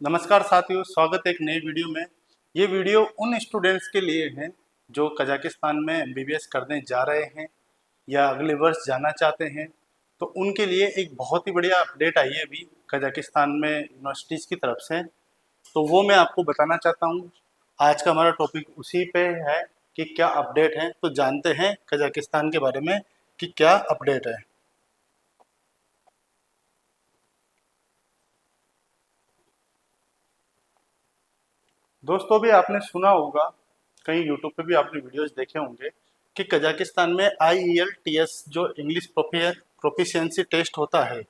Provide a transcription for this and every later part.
नमस्कार साथियों, स्वागत है एक नई वीडियो में। ये वीडियो उन स्टूडेंट्स के लिए है जो कजाकिस्तान में एमबीबीएस करने जा रहे हैं या अगले वर्ष जाना चाहते हैं। तो उनके लिए एक बहुत ही बढ़िया अपडेट आई है अभी कजाकिस्तान में यूनिवर्सिटीज़ की तरफ से। तो वो मैं आपको बताना चाहता हूँ। आज का हमारा टॉपिक उसी पे है कि क्या अपडेट है। तो जानते हैं कजाकिस्तान के बारे में कि क्या अपडेट है। दोस्तों, भी आपने सुना होगा, कहीं यूट्यूब पे भी आपने वीडियोस देखे होंगे कि कजाकिस्तान में IELTS जो इंग्लिश प्रोफिशिएंसी टेस्ट होता है,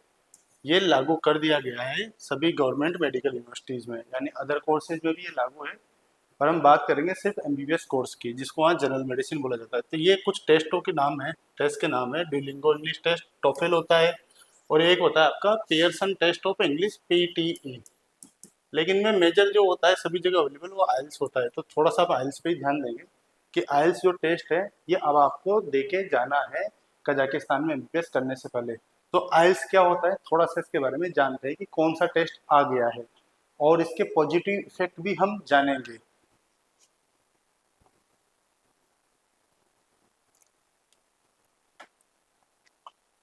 ये लागू कर दिया गया है सभी गवर्नमेंट मेडिकल यूनिवर्सिटीज़ में, यानी अदर कोर्सेज में भी ये लागू है। पर हम बात करेंगे सिर्फ एमबीबीएस कोर्स की, जिसको वहाँ जनरल मेडिसिन बोला जाता है। तो ये कुछ टेस्टों के नाम है, टेस्ट के नाम है। डुओलिंगो इंग्लिश टेस्ट, टोफेल होता है, और एक होता है आपका Pearson test of English, PTE। लेकिन में मेजर जो होता है सभी जगह अवेलेबल वो आइल्स होता है। तो थोड़ा सा आप आइल्स पे ही ध्यान देंगे कि आइल्स जो टेस्ट है ये अब आपको देके जाना है कजाकिस्तान में एमबीबीएस करने से पहले। तो आइल्स क्या होता है, थोड़ा सा इसके बारे में जानते हैं कि कौन सा टेस्ट आ गया है और इसके पॉजिटिव इफेक्ट भी हम जानेंगे।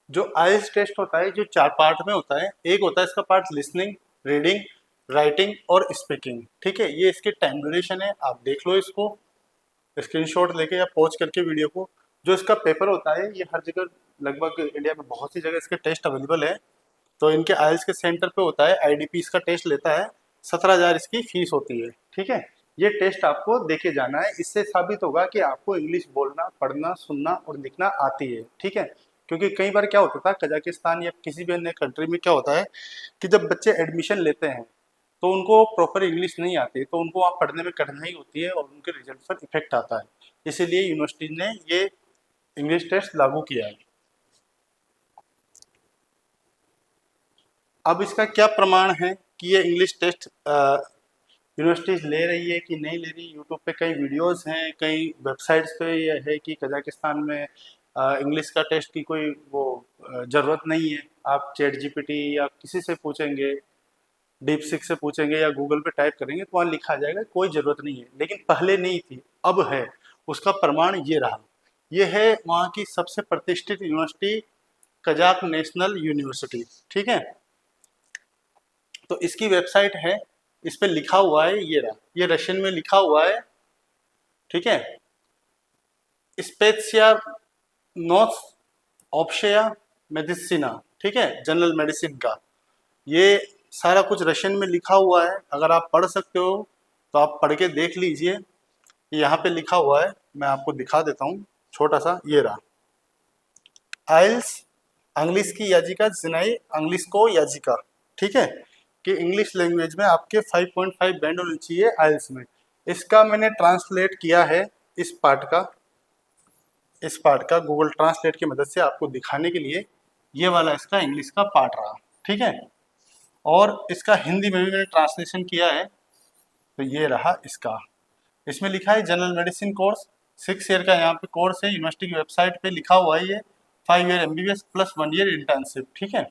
जो आइल्स टेस्ट होता है जो 4 पार्ट में होता है। एक होता है इसका पार्ट लिसनिंग, रीडिंग, राइटिंग और स्पीकिंग। ठीक है, ये इसकी टाइम ड्यूरेशन है, आप देख लो इसको स्क्रीनशॉट लेके या पॉज करके वीडियो को। जो इसका पेपर होता है ये हर जगह, लगभग इंडिया में बहुत सी जगह इसके टेस्ट अवेलेबल है। तो इनके आइल्स के सेंटर पे होता है, IDP इसका टेस्ट लेता है, 17,000 इसकी फीस होती है। ठीक है, ये टेस्ट आपको देके जाना है। इससे साबित होगा कि आपको इंग्लिश बोलना, पढ़ना, सुनना और लिखना आती है। ठीक है, क्योंकि कई बार क्या होता था कजाकिस्तान या किसी भी अन्य कंट्री में क्या होता है कि जब बच्चे एडमिशन लेते हैं तो उनको प्रॉपर इंग्लिश नहीं आती, तो उनको वहाँ पढ़ने में कठिनाई होती है और उनके रिजल्ट पर इफेक्ट आता है। इसीलिए यूनिवर्सिटी ने ये इंग्लिश टेस्ट लागू किया है। अब इसका क्या प्रमाण है कि ये इंग्लिश टेस्ट यूनिवर्सिटीज ले रही है कि नहीं ले रही। यूट्यूब पे कई वीडियोस हैं, कई वेबसाइट्स पे ये है कि कजाकिस्तान में इंग्लिश का टेस्ट की कोई वो ज़रूरत नहीं है। आप ChatGPT या किसी से पूछेंगे, DeepSeek से पूछेंगे या गूगल पे टाइप करेंगे तो वहाँ लिखा जाएगा, कोई ज़रूरत नहीं है। लेकिन पहले नहीं थी, अब है। उसका प्रमाण ये रहा। ये है वहाँ की सबसे प्रतिष्ठित यूनिवर्सिटी, कजाक नेशनल यूनिवर्सिटी। ठीक है, तो इसकी वेबसाइट है, इस पे लिखा हुआ है, ये रहा, ये रशियन में लिखा हुआ है। ठीक है, स्पेत्सिया नोस ऑप्शिया मेडिसिना, ठीक है, जनरल मेडिसिन का ये सारा कुछ रशियन में लिखा हुआ है। अगर आप पढ़ सकते हो तो आप पढ़ के देख लीजिए। यहाँ पे लिखा हुआ है, मैं आपको दिखा देता हूँ छोटा सा, ये रहा। आइल्स इंग्लिश की याजिका जिनाई इंग्लिश को याजिका। ठीक है, कि इंग्लिश लैंग्वेज में आपके 5.5 बैंड होनी चाहिए आइल्स में। इसका मैंने ट्रांसलेट किया है, इस पार्ट का गूगल ट्रांसलेट की मदद से आपको दिखाने के लिए। ये वाला इसका इंग्लिश का पार्ट रहा। ठीक है, और इसका हिंदी में भी मैंने ट्रांसलेशन किया है। तो ये रहा इसका, इसमें लिखा है जनरल मेडिसिन कोर्स, 6 ईयर का यहाँ पे कोर्स है। यूनिवर्सिटी की वेबसाइट पे लिखा हुआ है ये 5 year MBBS plus 1 year internship. ठीक है,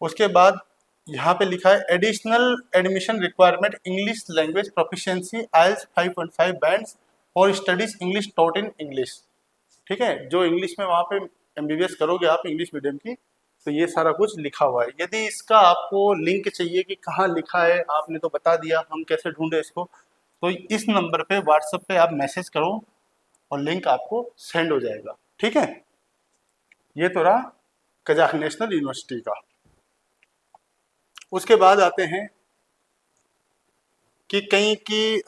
उसके बाद यहाँ पे लिखा है additional admission requirement English language proficiency IELTS 5.5 bands और studies English taught in English. ठीक है, जो इंग्लिश में वहाँ पे MBBS करोगे आप इंग्लिश मीडियम की, तो ये सारा कुछ लिखा हुआ है। यदि इसका आपको लिंक चाहिए कि कहाँ लिखा है, आपने तो बता दिया, हम कैसे ढूंढे इसको, तो इस नंबर पे व्हाट्सएप पे आप मैसेज करो और लिंक आपको सेंड हो जाएगा। ठीक है, ये तो रहा कजाक नेशनल यूनिवर्सिटी का। उसके बाद आते हैं कि कहीं की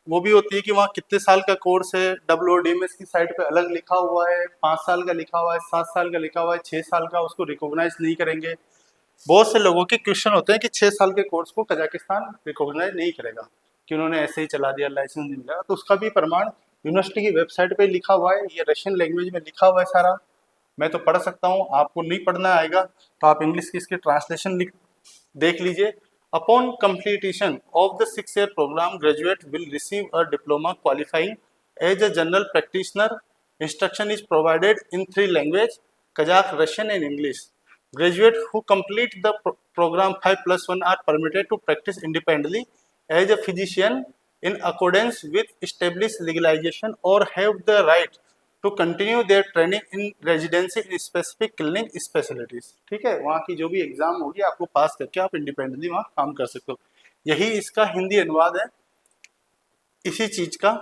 वो भी होती है कि वहाँ कितने साल का कोर्स है। WODMS की साइट पे अलग लिखा हुआ है, 5 साल का लिखा हुआ है, 7 साल का लिखा हुआ है, 6 साल का, उसको रिकॉग्नाइज नहीं करेंगे। बहुत से लोगों के क्वेश्चन होते हैं कि 6 साल के कोर्स को कजाकिस्तान रिकॉग्नाइज नहीं करेगा कि उन्होंने ऐसे ही चला दिया, लाइसेंस नहीं मिला। तो उसका भी प्रमाण यूनिवर्सिटी की वेबसाइट पे लिखा हुआ है, ये रशियन लैंग्वेज में लिखा हुआ है सारा। मैं तो पढ़ सकता हूँ, आपको नहीं पढ़ना आएगा तो आप इंग्लिश की इसकी ट्रांसलेशन देख लीजिए। Upon completion of the 6-year program, graduate will receive a diploma qualifying as a general practitioner. Instruction is provided in 3 languages, Kazakh, Russian and English. Graduates who complete the program 5+1 are permitted to practice independently as a physician in accordance with established legalization or have the right to continue their training in residency in specific clinic specialties। ठीक है, वहाँ की जो भी exam होगी आपको पास करके आप इंडिपेंडेंटली वहाँ काम कर सकते हो। यही इसका हिंदी अनुवाद है इसी चीज का।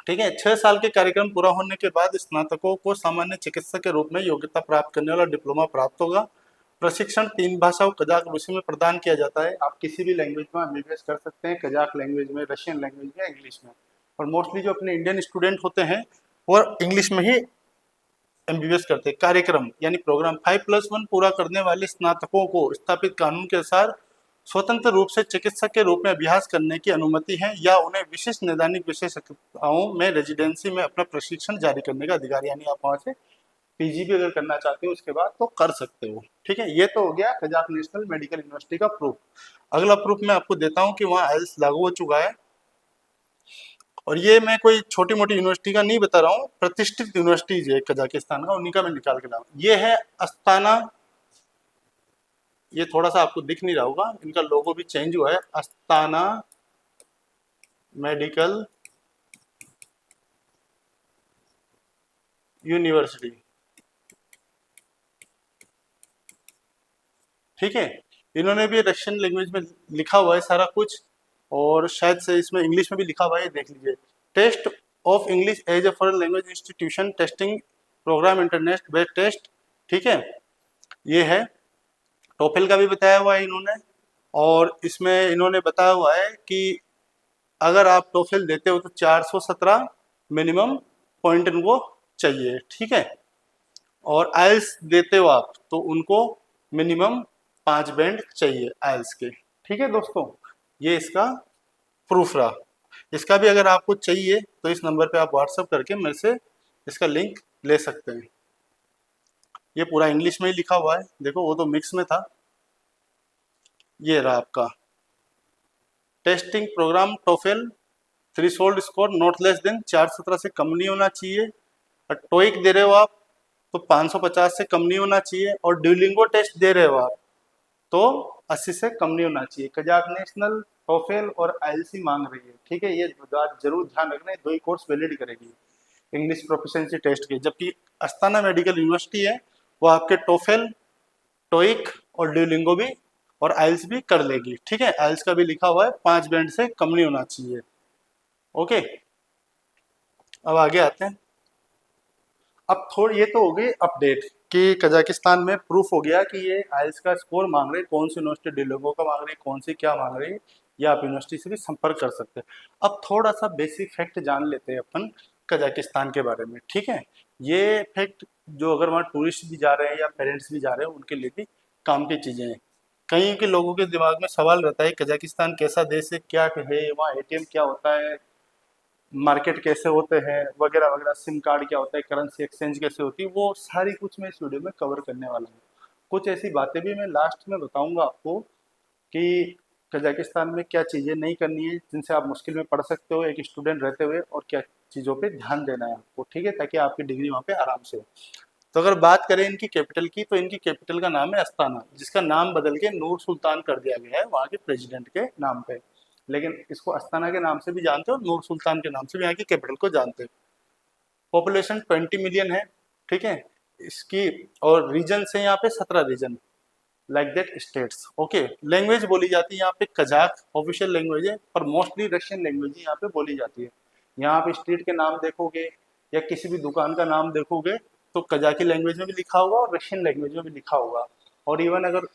ठीक है, 6 साल के कार्यक्रम पूरा होने के बाद स्नातकों को सामान्य चिकित्सक के रूप में योग्यता प्राप्त करने वाला डिप्लोमा प्राप्त होगा। प्रशिक्षण 3 भाषाओं कजाक रूसी में प्रदान किया जाता है। आप किसी भी लैंग्वेज में एमबीबीएस कर सकते हैं, कजाक लैंग्वेज में, रशियन लैंग्वेज में, इंग्लिश में। और मोस्टली जो अपने इंडियन स्टूडेंट होते हैं वो इंग्लिश में ही एमबीबीएस करते हैं। कार्यक्रम यानी प्रोग्राम 5+1 पूरा करने वाले स्नातकों को स्थापित कानून के अनुसार स्वतंत्र रूप से चिकित्सक के रूप में अभ्यास करने की अनुमति है या उन्हें विशिष्ट नैदानिक विशेषज्ञताओं में रेजिडेंसी में अपना प्रशिक्षण जारी करने का अधिकार, यानी आप वहां से पीजी भी अगर करना चाहते हो उसके बाद तो कर सकते हो। ठीक है, ये तो हो गया कजाक नेशनल मेडिकल यूनिवर्सिटी का प्रूफ। अगला प्रूफ मैं आपको देता हूँ कि वहाँ आइल्स लागू हो चुका है। और ये मैं कोई छोटी मोटी यूनिवर्सिटी का नहीं बता रहा हूँ, प्रतिष्ठित यूनिवर्सिटीज है कजाकिस्तान का, उन्हीं का मैं निकाल के लाऊं। ये है अस्ताना, ये थोड़ा सा आपको दिख नहीं रहा होगा, इनका लोगो भी चेंज हुआ है, अस्ताना मेडिकल यूनिवर्सिटी। ठीक है, इन्होंने भी रशियन लैंग्वेज में लिखा हुआ है सारा कुछ, और शायद से इसमें इंग्लिश में भी लिखा हुआ है, देख लीजिए। Test of English as a foreign language institution testing program internet based test. ठीक है, ये है। टोफेल का भी बताया हुआ है इन्होंने, और इसमें इन्होंने बताया हुआ है कि अगर आप टोफेल देते हो तो 417 मिनिमम पॉइंट इनको चाहिए। ठीक है, और आइल्स देते हो आप तो उनको मिनिमम 5 बैंड चाहिए आइल्स के। ठीक है दोस्तों, ये इसका प्रूफ रहा। इसका भी अगर आपको चाहिए तो इस नंबर पे आप व्हाट्सअप करके मेरे से इसका लिंक ले सकते हैं। ये पूरा इंग्लिश में ही लिखा हुआ है, देखो वो तो मिक्स में था। ये रहा आपका testing program TOEFL, threshold score not less than 417 से कम नहीं होना चाहिए। और टोइक दे रहे हो आप तो 550 से कम नहीं होना चाहिए। और ड्यूलिंगो टेस्ट दे रहे हो आप तो 80 से कम नहीं होना चाहिए। कजाक नेशनल टोफेल और आईएलसी मांग रही है। ठीक है, ये बात जरूर ध्यान रखना है, 2 ही कोर्स वैलिड करेगी इंग्लिश प्रोफिशिएंसी टेस्ट के। जबकि अस्ताना मेडिकल यूनिवर्सिटी है वो आपके टोफेल, टोइक और ड्यूलिंगो भी और आइल्स भी कर लेगी। ठीक है, आइल्स का भी लिखा हुआ है 5 बैंड से कम नहीं होना चाहिए। ओके, अब आगे आते हैं। अब थोड़ी ये तो हो गई अपडेट कि कजाकिस्तान में प्रूफ हो गया कि ये आइल्स का स्कोर मांग रहे, कौन सी यूनिवर्सिटी ड्यूलिंगो का मांग रही है, कौन सी क्या मांग रही है, ये आप यूनिवर्सिटी से भी संपर्क कर सकते हैं। अब थोड़ा सा बेसिक फैक्ट जान लेते हैं अपन कजाकिस्तान के बारे में। ठीक है, ये फैक्ट जो अगर वहाँ टूरिस्ट भी जा रहे हैं या पेरेंट्स भी जा रहे हैं उनके लिए भी काम की चीज़ें हैं। कई के लोगों के दिमाग में सवाल रहता है कजाकिस्तान कैसा देश है, क्या है वहाँ, एटीएम क्या होता है, मार्केट कैसे होते हैं, वगैरह वगैरह, सिम कार्ड क्या होता है, करेंसी एक्सचेंज कैसे होती है, वो सारी कुछ मैं इस वीडियो में कवर करने वाला हूँ। कुछ ऐसी बातें भी मैं लास्ट में बताऊंगा आपको कि कजाकिस्तान में क्या चीज़ें नहीं करनी है जिनसे आप मुश्किल में पढ़ सकते हो एक स्टूडेंट रहते हुए, और क्या चीज़ों पे ध्यान देना है आपको। ठीक है, ताकि आपकी डिग्री वहाँ पे आराम से हो। तो अगर बात करें इनकी कैपिटल की तो इनकी कैपिटल का नाम है अस्ताना, जिसका नाम बदल के नूर सुल्तान कर दिया गया है वहाँ के प्रेसिडेंट के नाम पे। लेकिन इसको अस्ताना के नाम से भी जानते हो, नूर सुल्तान के नाम से भी यहाँ की कैपिटल को जानते हैं। पॉपुलेशन 20 मिलियन है। ठीक है, इसकी और रीजन है यहाँ पे 17 region, like that states. Okay, language बोली जाती है यहाँ पे कजाक ऑफिशियल लैंग्वेज है, पर मोस्टली रशियन लैंग्वेज यहाँ पे बोली जाती है। यहाँ पे स्ट्रीट के नाम देखोगे या किसी भी दुकान का नाम देखोगे तो कजाकी लैंग्वेज में भी लिखा होगा और रशियन लैंग्वेज में भी लिखा होगा। और इवन अगर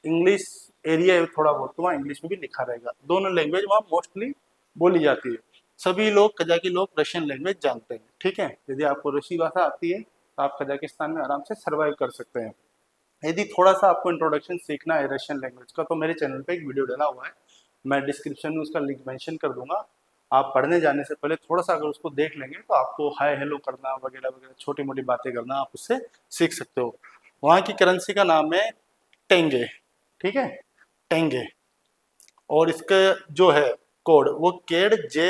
इंग्लिश एरिया है थोड़ा बहुत तो वहाँ इंग्लिश में भी लिखा रहेगा। दोनों लैंग्वेज वहाँ मोस्टली बोली जाती है। सभी लोग कजाकी लोग रशियन लैंग्वेज जानते हैं। ठीक है, यदि आपको रूसी भाषा आती है तो आप कजाकिस्तान में आराम से सर्वाइव कर सकते हैं। यदि थोड़ा सा आपको इंट्रोडक्शन सीखना है रशियन लैंग्वेज का तो मेरे चैनल पे एक वीडियो डाला हुआ है, मैं डिस्क्रिप्शन में उसका लिंक मेंशन कर दूंगा। आप पढ़ने जाने से पहले थोड़ा सा अगर उसको देख लेंगे तो आपको हाय हेलो करना वगैरह वगैरह छोटी मोटी बातें करना आप उससे सीख सकते हो। वहाँ की करेंसी का नाम है टेंगे। ठीक है, टेंगे। और इसका जो है कोड वो केड जे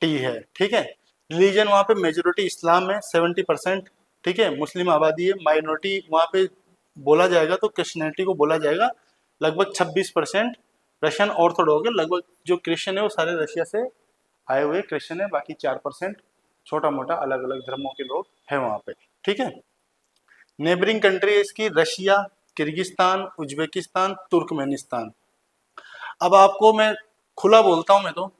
टी है। ठीक है, रिलीजन वहाँ पे मेजोरिटी इस्लाम है 70%। ठीक है, मुस्लिम आबादी है। माइनॉरिटी वहाँ पे बोला जाएगा तो क्रिश्चियनिटी को बोला जाएगा। लगभग 26% रशियन ऑर्थोडॉक्स है, लगभग जो क्रिश्चियन है वो सारे रशिया से आए हुए क्रिश्चियन है, बाकी 4% छोटा मोटा अलग अलग धर्मों के लोग हैं वहाँ पे। ठीक है। नेबरिंग कंट्री है इसकी रशिया, किर्गिस्तान, उज्बेकिस्तान, तुर्कमेनिस्तान। अब आपको मैं खुला बोलता हूँ, मैं तो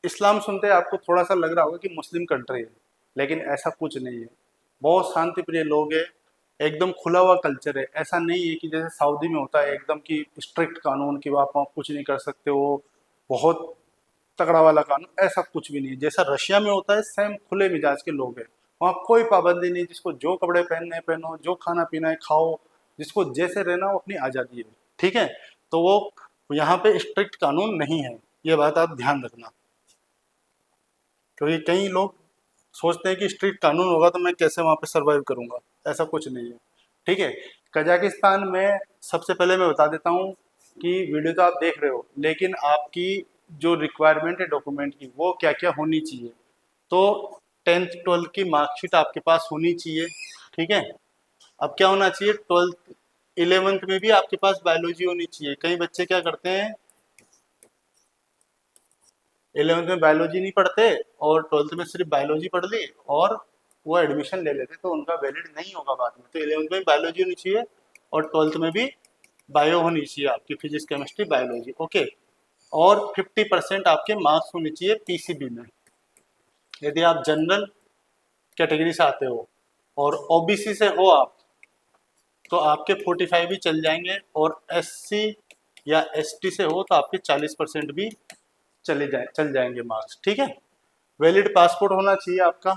इस्लाम सुनते आपको थोड़ा सा लग रहा होगा कि मुस्लिम कंट्री है, लेकिन ऐसा कुछ नहीं है। बहुत शांति प्रिय लोग हैं, एकदम खुला हुआ कल्चर है। ऐसा नहीं है कि जैसे सऊदी में होता है एकदम की स्ट्रिक्ट कानून की आप वहाँ कुछ नहीं कर सकते हो, बहुत तगड़ा वाला कानून, ऐसा कुछ भी नहीं है। जैसा रशिया में होता है सेम खुले मिजाज के लोग हैं, वहाँ कोई पाबंदी नहीं, जिसको जो कपड़े पहनने हैं पहनो, जो खाना पीना है खाओ, जिसको जैसे रहना वो अपनी आज़ादी है। ठीक है। तो वो यहाँ पे स्ट्रिक्ट कानून नहीं है, ये बात आप ध्यान रखना, क्योंकि कई लोग सोचते हैं कि स्ट्रिक्ट कानून होगा तो मैं कैसे वहाँ पे सरवाइव करूँगा, ऐसा कुछ नहीं है। ठीक है। कजाकिस्तान में सबसे पहले मैं बता देता हूँ कि वीडियो तो आप देख रहे हो, लेकिन आपकी जो रिक्वायरमेंट है डॉक्यूमेंट की वो क्या क्या होनी चाहिए। तो 10th 12th की मार्कशीट आपके पास होनी चाहिए। ठीक है। अब क्या होना चाहिए, 12th 11th में भी आपके पास बायोलॉजी होनी चाहिए। कई बच्चे क्या करते हैं 11th में बायोलॉजी नहीं पढ़ते और 12th में सिर्फ बायोलॉजी पढ़ ली और वो एडमिशन ले लेते, तो उनका वैलिड नहीं होगा बाद में। तो 11th में बायोलॉजी होनी चाहिए और 12th में भी बायो होनी चाहिए आपकी, फिजिक्स केमिस्ट्री बायोलॉजी। ओके। और 50% आपके मार्क्स होने चाहिए पीसीबी में। यदि आप जनरल कैटेगरी से आते हो और ओबीसी से हो आप, तो आपके 45 भी चल जाएंगे, और एससी या एसटी से हो तो आपके 40% भी चल जाएंगे मार्क्स। ठीक है। वैलिड पासपोर्ट होना चाहिए आपका,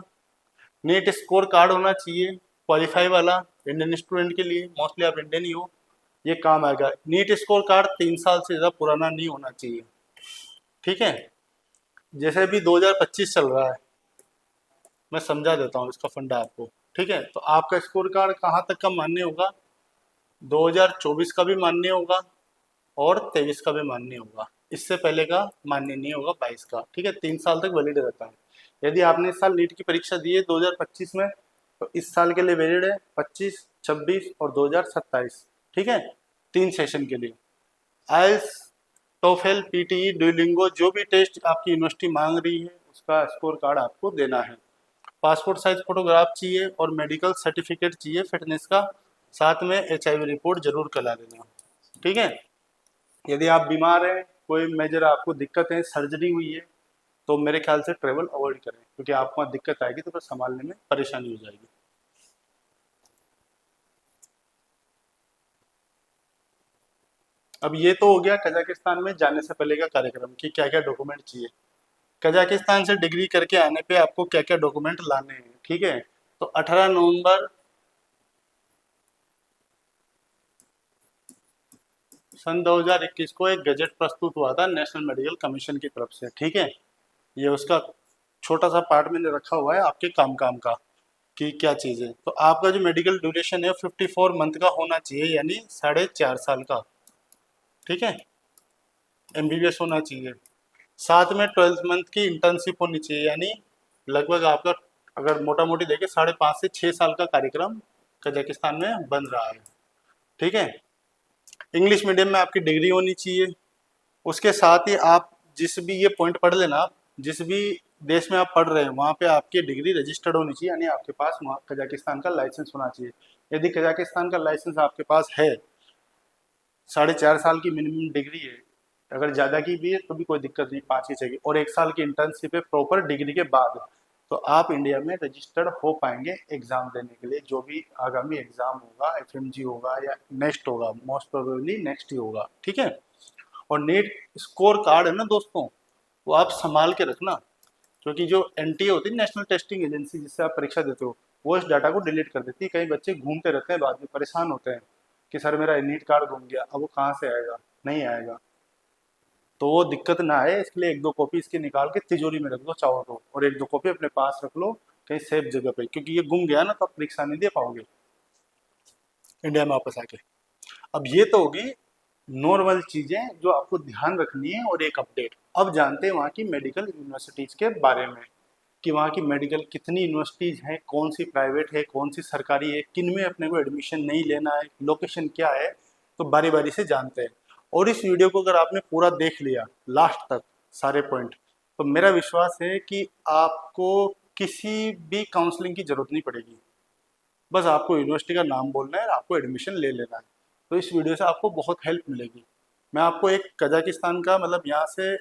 नीट स्कोर कार्ड होना चाहिए क्वालिफाई वाला, इंडियन स्टूडेंट के लिए, मोस्टली आप इंडियन ही हो, ये काम आएगा। नीट स्कोर कार्ड 3 साल से ज़्यादा पुराना नहीं होना चाहिए। ठीक है। जैसे भी 2025 चल रहा है, मैं समझा देता हूँ इसका फंडा आपको। ठीक है। तो आपका स्कोर कार्ड कहाँ तक का मान्य होगा, 2024 का भी मान्य होगा और 23 का भी मान्य होगा, इससे पहले का मान्य नहीं होगा 22 का। ठीक है। 3 साल तक वैलिड रहता है। यदि आपने इस साल नीट की परीक्षा दी है 2025 में, तो इस साल के लिए वैलिड है 25, 26 और 2027। ठीक है। 3 सेशन के लिए। आइल्स, टोफेल, पीटीई, ड्यूलिंगो, जो भी टेस्ट आपकी यूनिवर्सिटी मांग रही है उसका स्कोर कार्ड आपको देना है। पासपोर्ट साइज फोटोग्राफ चाहिए और मेडिकल सर्टिफिकेट चाहिए फिटनेस का, साथ में HIV रिपोर्ट जरूर करा देना। ठीक है। यदि आप बीमार हैं, कोई मेजर आपको दिक्कत है, सर्जरी हुई है, तो मेरे ख्याल से ट्रेवल अवॉइड करें, क्योंकि आपको वहाँ दिक्कत आएगी तो फिर संभालने में परेशानी हो जाएगी। अब ये तो हो गया कजाकिस्तान में जाने से पहले का कार्यक्रम कि क्या क्या डॉक्यूमेंट चाहिए। कजाकिस्तान से डिग्री करके आने पे आपको क्या क्या डॉक्यूमेंट लाने हैं। ठीक है। तो 18 नवंबर सन 2021 को एक गजट प्रस्तुत हुआ था नेशनल मेडिकल कमीशन की तरफ से। ठीक है। ये उसका छोटा सा पार्ट मैंने रखा हुआ है आपके काम काम का कि क्या चीज़ है। तो आपका जो मेडिकल ड्यूरेशन है 54 मंथ का होना चाहिए, यानी 4.5 साल का। ठीक है। MBBS होना चाहिए। साथ में 12th मंथ की इंटर्नशिप होनी चाहिए, यानी लगभग आपका अगर मोटा मोटी देखें 5.5 से 6 साल का कार्यक्रम कजाकिस्तान में बन रहा है। ठीक है। इंग्लिश मीडियम में आपकी डिग्री होनी चाहिए। उसके साथ ही आप जिस भी, ये पॉइंट पढ़ लेना, आप जिस भी देश में आप पढ़ रहे हैं वहाँ पे आपकी डिग्री रजिस्टर्ड होनी चाहिए, यानी आपके पास वहाँ कजाकिस्तान का लाइसेंस होना चाहिए। यदि कजाकिस्तान का लाइसेंस आपके पास है, 4.5 साल की मिनिमम डिग्री है, अगर ज़्यादा की भी है तो भी कोई दिक्कत नहीं, 5 की चाहिए, और 1 साल की इंटर्नशिप है प्रॉपर डिग्री के बाद, तो आप इंडिया में रजिस्टर्ड हो पाएंगे एग्ज़ाम देने के लिए। जो भी आगामी एग्ज़ाम होगा, FMG होगा या नेक्स्ट होगा, मोस्ट प्रोबेबली नेक्स्ट ही होगा। ठीक है। और नीट स्कोर कार्ड है ना दोस्तों, वो आप संभाल के रखना, क्योंकि जो NTA होती है, नेशनल टेस्टिंग एजेंसी, जिससे आप परीक्षा देते हो, वो इस डाटा को डिलीट कर देती है। कई बच्चे घूमते रहते हैं, बाद में परेशान होते हैं कि सर मेरा नीट कार्ड घूम गया, अब वो कहाँ से आएगा, नहीं आएगा। तो वो दिक्कत ना आए, इसके लिए 1-2 कॉपी इसकी निकाल के तिजोरी में रख दो चाहो तो, और 1-2 कॉपी अपने पास रख लो कहीं सेफ जगह पे, क्योंकि ये गुम गया ना तो आप परीक्षा नहीं दे पाओगे इंडिया में वापस आके। अब ये तो होगी नॉर्मल चीजें जो आपको ध्यान रखनी है, और एक अपडेट। अब जानते हैं वहाँ की मेडिकल यूनिवर्सिटीज के बारे में। कि वहाँ की मेडिकल कितनी यूनिवर्सिटीज़ हैं, कौन सी प्राइवेट है, कौन सी सरकारी है, किन में अपने को एडमिशन नहीं लेना है, लोकेशन क्या है, तो बारी बारी से जानते हैं। और इस वीडियो को अगर आपने पूरा देख लिया लास्ट तक सारे पॉइंट, तो मेरा विश्वास है कि आपको किसी भी काउंसलिंग की जरूरत नहीं पड़ेगी। बस आपको यूनिवर्सिटी का नाम बोलना है और आपको एडमिशन ले लेना है। तो इस वीडियो से आपको बहुत हेल्प मिलेगी। मैं आपको एक कजाकिस्तान का मतलब यहाँ से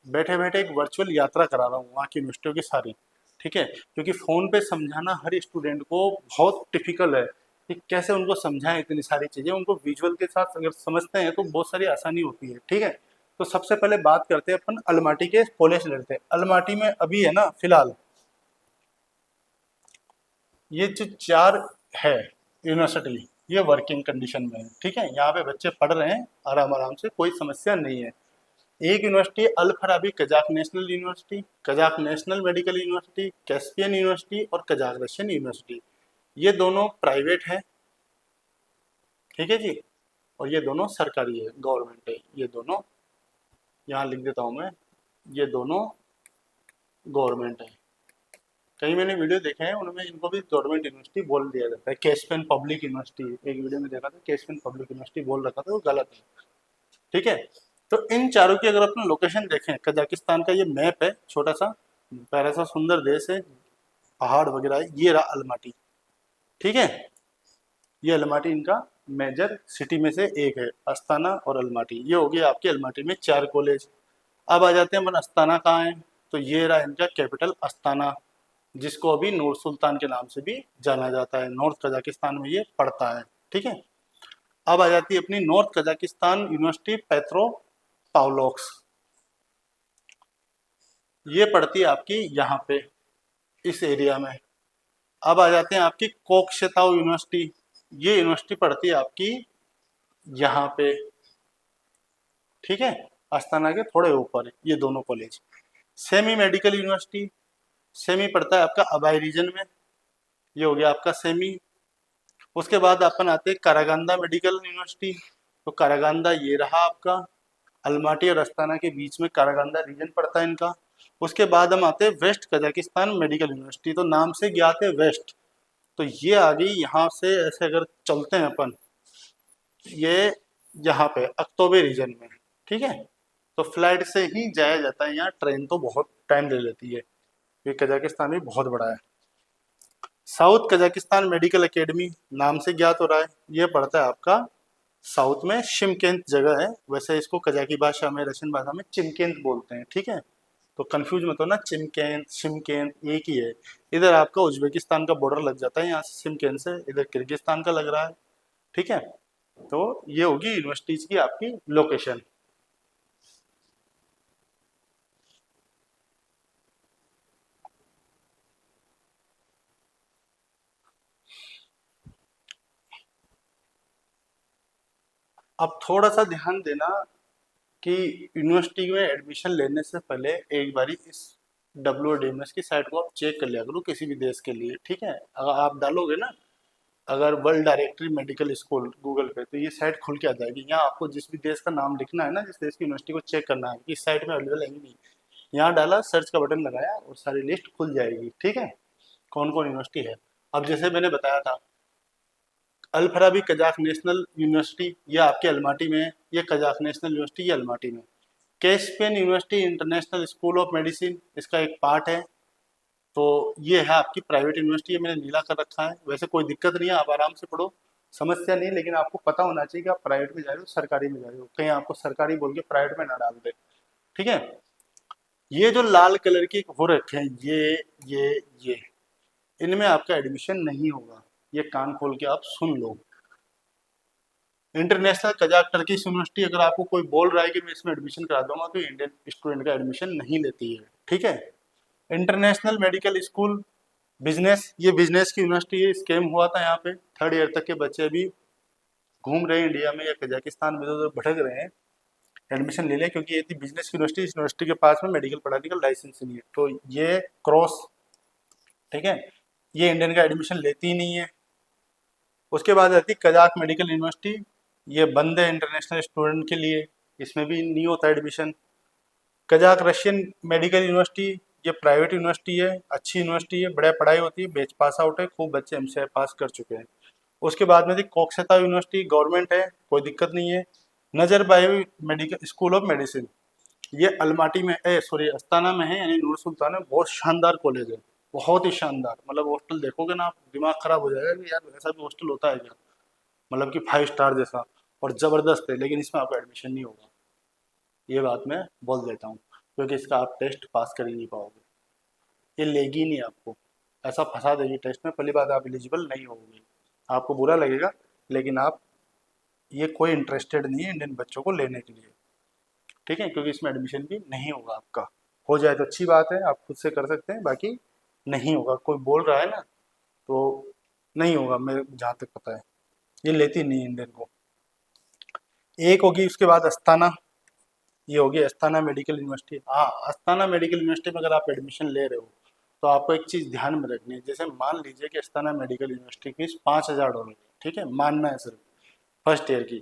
बैठे बैठे एक वर्चुअल यात्रा करा रहा हूँ वहाँ की यूनिवर्सिटियों की सारी, ठीक है, क्योंकि फ़ोन पे समझाना हर स्टूडेंट को बहुत टिपिकल है कि कैसे उनको समझाएं इतनी सारी चीज़ें। उनको विजुअल के साथ अगर समझते हैं तो बहुत सारी आसानी होती है, ठीक है। तो सबसे पहले बात करते हैं अपन अलमाटी के कॉलेज लेते हैं। अलमाटी में अभी है ना फिलहाल ये जो 4 है यूनिवर्सिटी, ये वर्किंग कंडीशन में है, ठीक है। यहाँ पे बच्चे पढ़ रहे हैं आराम आराम से, कोई समस्या नहीं है। एक university Al Farabi Kazakh National University, Kazakh National Medical University, Caspian University और कजाक रशियन यूनिवर्सिटी, ये दोनों प्राइवेट है, ठीक है जी। और ये दोनों सरकारी है, गवर्नमेंट है। ये दोनों यहाँ लिख देता हूँ मैं, ये दोनों गवर्नमेंट है। कई मैंने वीडियो देखे हैं उनमें इनको भी गवर्नमेंट यूनिवर्सिटी बोल दिया जाता है। कैस्पियन पब्लिक यूनिवर्सिटी एक वीडियो में देखा था, कैस्पियन पब्लिक यूनिवर्सिटी बोल रखा था, वो गलत है, ठीक है। तो इन चारों की अगर अपना लोकेशन देखें, कजाकिस्तान का ये मैप है, छोटा सा प्यारा सा सुंदर देश है, पहाड़ वगैरह है। ये रहा अलमाटी, ठीक है। ये अलमाटी इनका मेजर सिटी में से एक है, अस्ताना और अलमाटी। ये हो गया आपके अलमाटी में 4 कॉलेज। अब आ जाते हैं अपन अस्ताना कहाँ है, तो ये रहा इनका कैपिटल अस्ताना, जिसको अभी नूर सुल्तान के नाम से भी जाना जाता है। नॉर्थ कजाकिस्तान में ये पड़ता है, ठीक है। अब आ जाती है अपनी नॉर्थ कजाकिस्तान यूनिवर्सिटी पेट्रो पावलोक्स, ये पड़ती है आपकी यहाँ पे इस एरिया में। अब आ जाते हैं आपकी कोकशेताउ यूनिवर्सिटी, ये यूनिवर्सिटी पड़ती है आपकी यहाँ पे, ठीक है, अस्ताना के थोड़े ऊपर है ये दोनों college. Semi medical university, semi पड़ता है आपका अबाई रीजन में, ये हो गया आपका सेमी। उसके बाद अपन आते हैं कारागंदा मेडिकल यूनिवर्सिटी, तो कारागंदा ये रहा आपका, अलमाटी और अस्ताना के बीच में कारागंदा रीजन पड़ता है इनका। उसके बाद हम आते हैं वेस्ट कजाकिस्तान मेडिकल यूनिवर्सिटी, तो नाम से ज्ञात है वेस्ट, तो ये आ गई यहाँ से। ऐसे अगर चलते हैं अपन ये यहाँ पे अक्तोबर रीजन में, ठीक है। तो फ्लाइट से ही जाया जाता है, यहाँ ट्रेन तो बहुत टाइम ले लेती है, ये कजाकिस्तान भी बहुत बड़ा है। साउथ कजाकिस्तान मेडिकल एकेडमी नाम से ज्ञात हो रहा है, ये पड़ता है आपका साउथ में, शिमकेंत जगह है। वैसे इसको कजाकी भाषा में, रशियन भाषा में चिमकेंत बोलते हैं, ठीक है। तो कंफ्यूज मत होना, चिमकेंत शिमकेंत एक ही है। इधर आपका उज्बेकिस्तान का बॉर्डर लग जाता है यहाँ से शिमकेंत से, इधर किर्गिस्तान का लग रहा है, ठीक है। तो ये होगी यूनिवर्सिटीज की आपकी लोकेशन। अब थोड़ा सा ध्यान देना कि यूनिवर्सिटी में एडमिशन लेने से पहले एक बारी इस WDMS की साइट को आप चेक कर लिया करो किसी भी देश के लिए, ठीक है। अगर आप डालोगे ना, अगर world directory medical school Google पे, तो ये साइट खुल के आ जाएगी। यहाँ आपको जिस भी देश का नाम लिखना है ना, जिस देश की यूनिवर्सिटी को चेक करना है, इस साइट में अवेलेबल है ही नहीं। यहाँ डाला, सर्च का बटन लगाया और सारी लिस्ट खुल जाएगी, ठीक है, कौन कौन यूनिवर्सिटी है। अब जैसे मैंने बताया था, अल फराबी कजाक नेशनल यूनिवर्सिटी ये आपके अलमाटी में है, ये कजाक नेशनल यूनिवर्सिटी ये अलमाटी में। Caspian university international school of medicine इसका एक पार्ट है, तो ये है आपकी प्राइवेट यूनिवर्सिटी, मैंने नीला कर रखा है। वैसे कोई दिक्कत नहीं है, आप आराम से पढ़ो, समस्या नहीं, लेकिन आपको पता होना चाहिए कि आप प्राइवेट में जा रहे हो सरकारी में जा रहे हो, कहीं आपको सरकारी बोल के प्राइवेट में ना डाल दे, ठीक है। ये जो लाल कलर की हो रखे हैं ये इनमें आपका एडमिशन नहीं होगा, ये कान खोल के आप सुन लो। इंटरनेशनल कजाक टर्किश यूनिवर्सिटी अगर आपको कोई बोल रहा है कि मैं इसमें एडमिशन करा दूंगा, तो इंडियन स्टूडेंट का एडमिशन नहीं लेती है, ठीक है। इंटरनेशनल मेडिकल स्कूल बिजनेस, ये बिजनेस की यूनिवर्सिटी है, स्कैम हुआ था यहाँ पे। 3rd ईयर तक के बच्चे अभी घूम रहे हैं इंडिया में या कजाकिस्तान में, तो भटक रहे हैं, एडमिशन ले लें, क्योंकि ये थी बिजनेस की यूनिवर्सिटी, इस यूनिवर्सिटी के पास में मेडिकल पढ़ाने का लाइसेंस नहीं है, तो ये क्रॉस, ठीक है, ये इंडियन का एडमिशन लेती ही नहीं है। उसके बाद आती कजाक मेडिकल यूनिवर्सिटी, ये बंद है इंटरनेशनल स्टूडेंट के लिए, इसमें भी नहीं होता admission. Kazakh Russian medical university, ये प्राइवेट यूनिवर्सिटी है, अच्छी यूनिवर्सिटी है, बढ़िया पढ़ाई होती है, बैच पास आउट है, खूब बच्चे एमसीआई पास कर चुके हैं। उसके बाद में थी कोलकाता यूनिवर्सिटी, गवर्नमेंट है, कोई दिक्कत नहीं है। नजरबाई मेडिकल स्कूल ऑफ मेडिसिन, ये अलमाटी में सॉरी अस्ताना में है, यानी नूर सुल्तान में। बहुत शानदार कॉलेज है, बहुत ही शानदार। मतलब हॉस्टल देखोगे ना आप दिमाग खराब हो जाएगा कि यार ऐसा भी हॉस्टल होता है क्या, मतलब कि 5 स्टार जैसा। और ज़बरदस्त है, लेकिन इसमें आपका एडमिशन नहीं होगा, ये बात मैं बोल देता हूँ, क्योंकि इसका आप टेस्ट पास कर ही नहीं पाओगे, ये लेगी नहीं आपको, ऐसा फंसा देगी टेस्ट में। पहली बात आप एलिजिबल नहीं होगे, आपको बुरा लगेगा, लेकिन आप, ये कोई इंटरेस्टेड नहीं है इंडियन बच्चों को लेने के लिए, ठीक है, क्योंकि इसमें एडमिशन भी नहीं होगा आपका। हो जाए तो अच्छी बात है, आप खुद से कर सकते हैं, बाकी नहीं होगा। कोई बोल रहा है ना तो नहीं होगा, मेरे जहाँ तक पता है ये लेती नहीं इंडियन को। एक होगी उसके बाद अस्ताना, ये होगी अस्ताना मेडिकल यूनिवर्सिटी। हाँ, अस्ताना मेडिकल यूनिवर्सिटी में अगर आप एडमिशन ले रहे हो तो आपको एक चीज़ ध्यान में रखनी है। जैसे मान लीजिए कि अस्ताना मेडिकल यूनिवर्सिटी की फीस $5000 है, ठीक है, मानना है सिर्फ फर्स्ट ईयर की।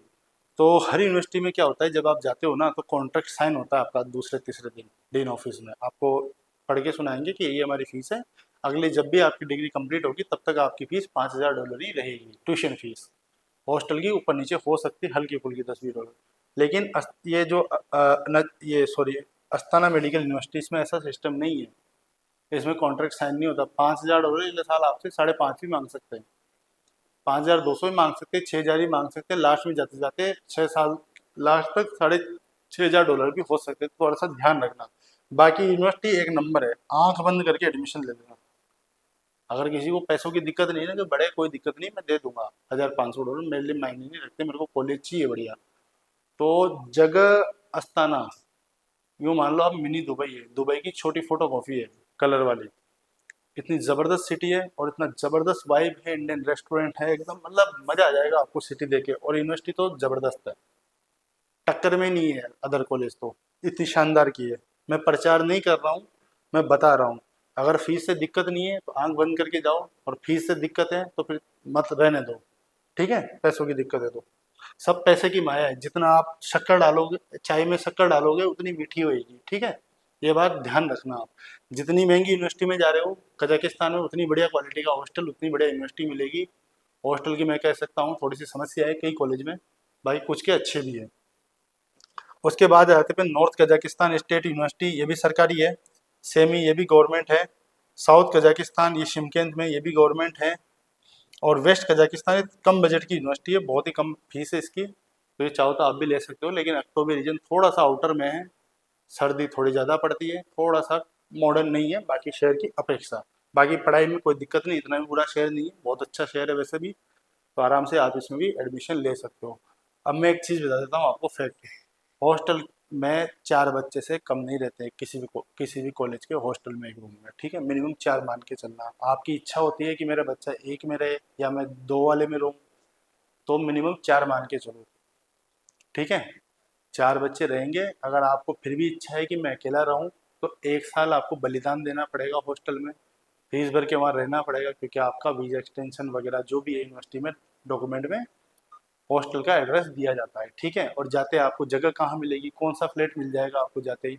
तो हर यूनिवर्सिटी में क्या होता है, जब आप जाते हो ना तो कॉन्ट्रैक्ट साइन होता है आपका दूसरे तीसरे दिन डीन ऑफिस में, आपको पढ़ के सुनाएंगे कि ये हमारी फीस है, अगले जब भी आपकी डिग्री कंप्लीट होगी तब तक आपकी फीस $5000 ही रहेगी, ट्यूशन फीस। हॉस्टल की ऊपर नीचे हो सकती है हल्की फुल्की $10-20। लेकिन ये जो ये सॉरी अस्ताना मेडिकल यूनिवर्सिटी, इसमें ऐसा सिस्टम नहीं है, इसमें कॉन्ट्रैक्ट साइन नहीं होता। $5000 अगले साल आपसे 5.5 भी मांग सकते हैं, 5200 भी मांग सकते हैं, 6000 भी मांग सकते हैं, लास्ट में जाते जाते 6 साल लास्ट तक $6500 भी हो सकते हैं, थोड़ा सा ध्यान रखना। बाकी यूनिवर्सिटी एक नंबर है, आंख बंद करके एडमिशन ले लेना। अगर किसी को पैसों की दिक्कत नहीं है ना, कि बड़े कोई दिक्कत नहीं, मैं दे दूंगा $1500, मेरे लिए मायने नहीं रखते, मेरे को कॉलेज चाहिए बढ़िया। तो जगह अस्ताना, यूँ मान लो आप मिनी दुबई है, दुबई की छोटी फोटो कॉपी है, कलर वाली। इतनी ज़बरदस्त सिटी है और इतना ज़बरदस्त वाइब है, इंडियन रेस्टोरेंट है एकदम, मतलब मज़ा आ जाएगा आपको सिटी देखे। और यूनिवर्सिटी तो ज़बरदस्त है, टक्कर में नहीं है अदर कॉलेज तो, इतनी शानदार की है। मैं प्रचार नहीं कर रहा हूँ, मैं बता रहा हूँ। अगर फीस से दिक्कत नहीं है तो आंख बंद करके जाओ, और फीस से दिक्कत है तो फिर मत रहने दो, ठीक है। पैसों की दिक्कत है तो सब पैसे की माया है, जितना आप शक्कर डालोगे, चाय में शक्कर डालोगे उतनी मीठी होएगी, ठीक है। ये बात ध्यान रखना आप। जितनी महंगी यूनिवर्सिटी में जा रहे हो कजाकिस्तान में, उतनी बढ़िया क्वालिटी का हॉस्टल, उतनी बढ़िया यूनिवर्सिटी मिलेगी। हॉस्टल की मैं कह सकता हूँ थोड़ी सी समस्या है कई कॉलेज में, भाई कुछ के अच्छे भी है। उसके बाद आते पे नॉर्थ कजाकिस्तान स्टेट यूनिवर्सिटी, ये भी सरकारी है, सेमी ये भी गवर्नमेंट है। साउथ कजाकिस्तान ये शिमकेंद में, ये भी गवर्नमेंट है। और वेस्ट कजाकिस्तान ये कम बजट की यूनिवर्सिटी है, बहुत ही कम फीस है इसकी, तो ये चाहो तो आप भी ले सकते हो। लेकिन अक्टोबर रीजन थोड़ा सा आउटर में है, सर्दी थोड़ी ज़्यादा पड़ती है, थोड़ा सा मॉडर्न नहीं है बाकी शहर की अपेक्षा। बाकी पढ़ाई में कोई दिक्कत नहीं, इतना भी बुरा शहर नहीं है, बहुत अच्छा शहर है वैसे भी, तो आराम से आप इसमें भी एडमिशन ले सकते हो। अब मैं एक चीज़ बता देता हूँ आपको फैक्ट, हॉस्टल में 4 बच्चे से कम नहीं रहते किसी भी कॉलेज के हॉस्टल में एक रूम में, ठीक है। मिनिमम 4 मान के चलना। आपकी इच्छा होती है कि मेरा बच्चा एक में रहे या मैं 2 वाले में रहूँ, तो मिनिमम 4 मान के चलो, ठीक है। 4 बच्चे रहेंगे। अगर आपको फिर भी इच्छा है कि मैं अकेला रहूं, तो 1 साल आपको बलिदान देना पड़ेगा हॉस्टल में, फीस भर के वहाँ रहना पड़ेगा, क्योंकि आपका वीजा एक्सटेंशन वगैरह जो भी है यूनिवर्सिटी में डॉक्यूमेंट में हॉस्टल का एड्रेस दिया जाता है, ठीक है। और जाते आपको जगह कहाँ मिलेगी, कौन सा फ्लैट मिल जाएगा आपको जाते ही,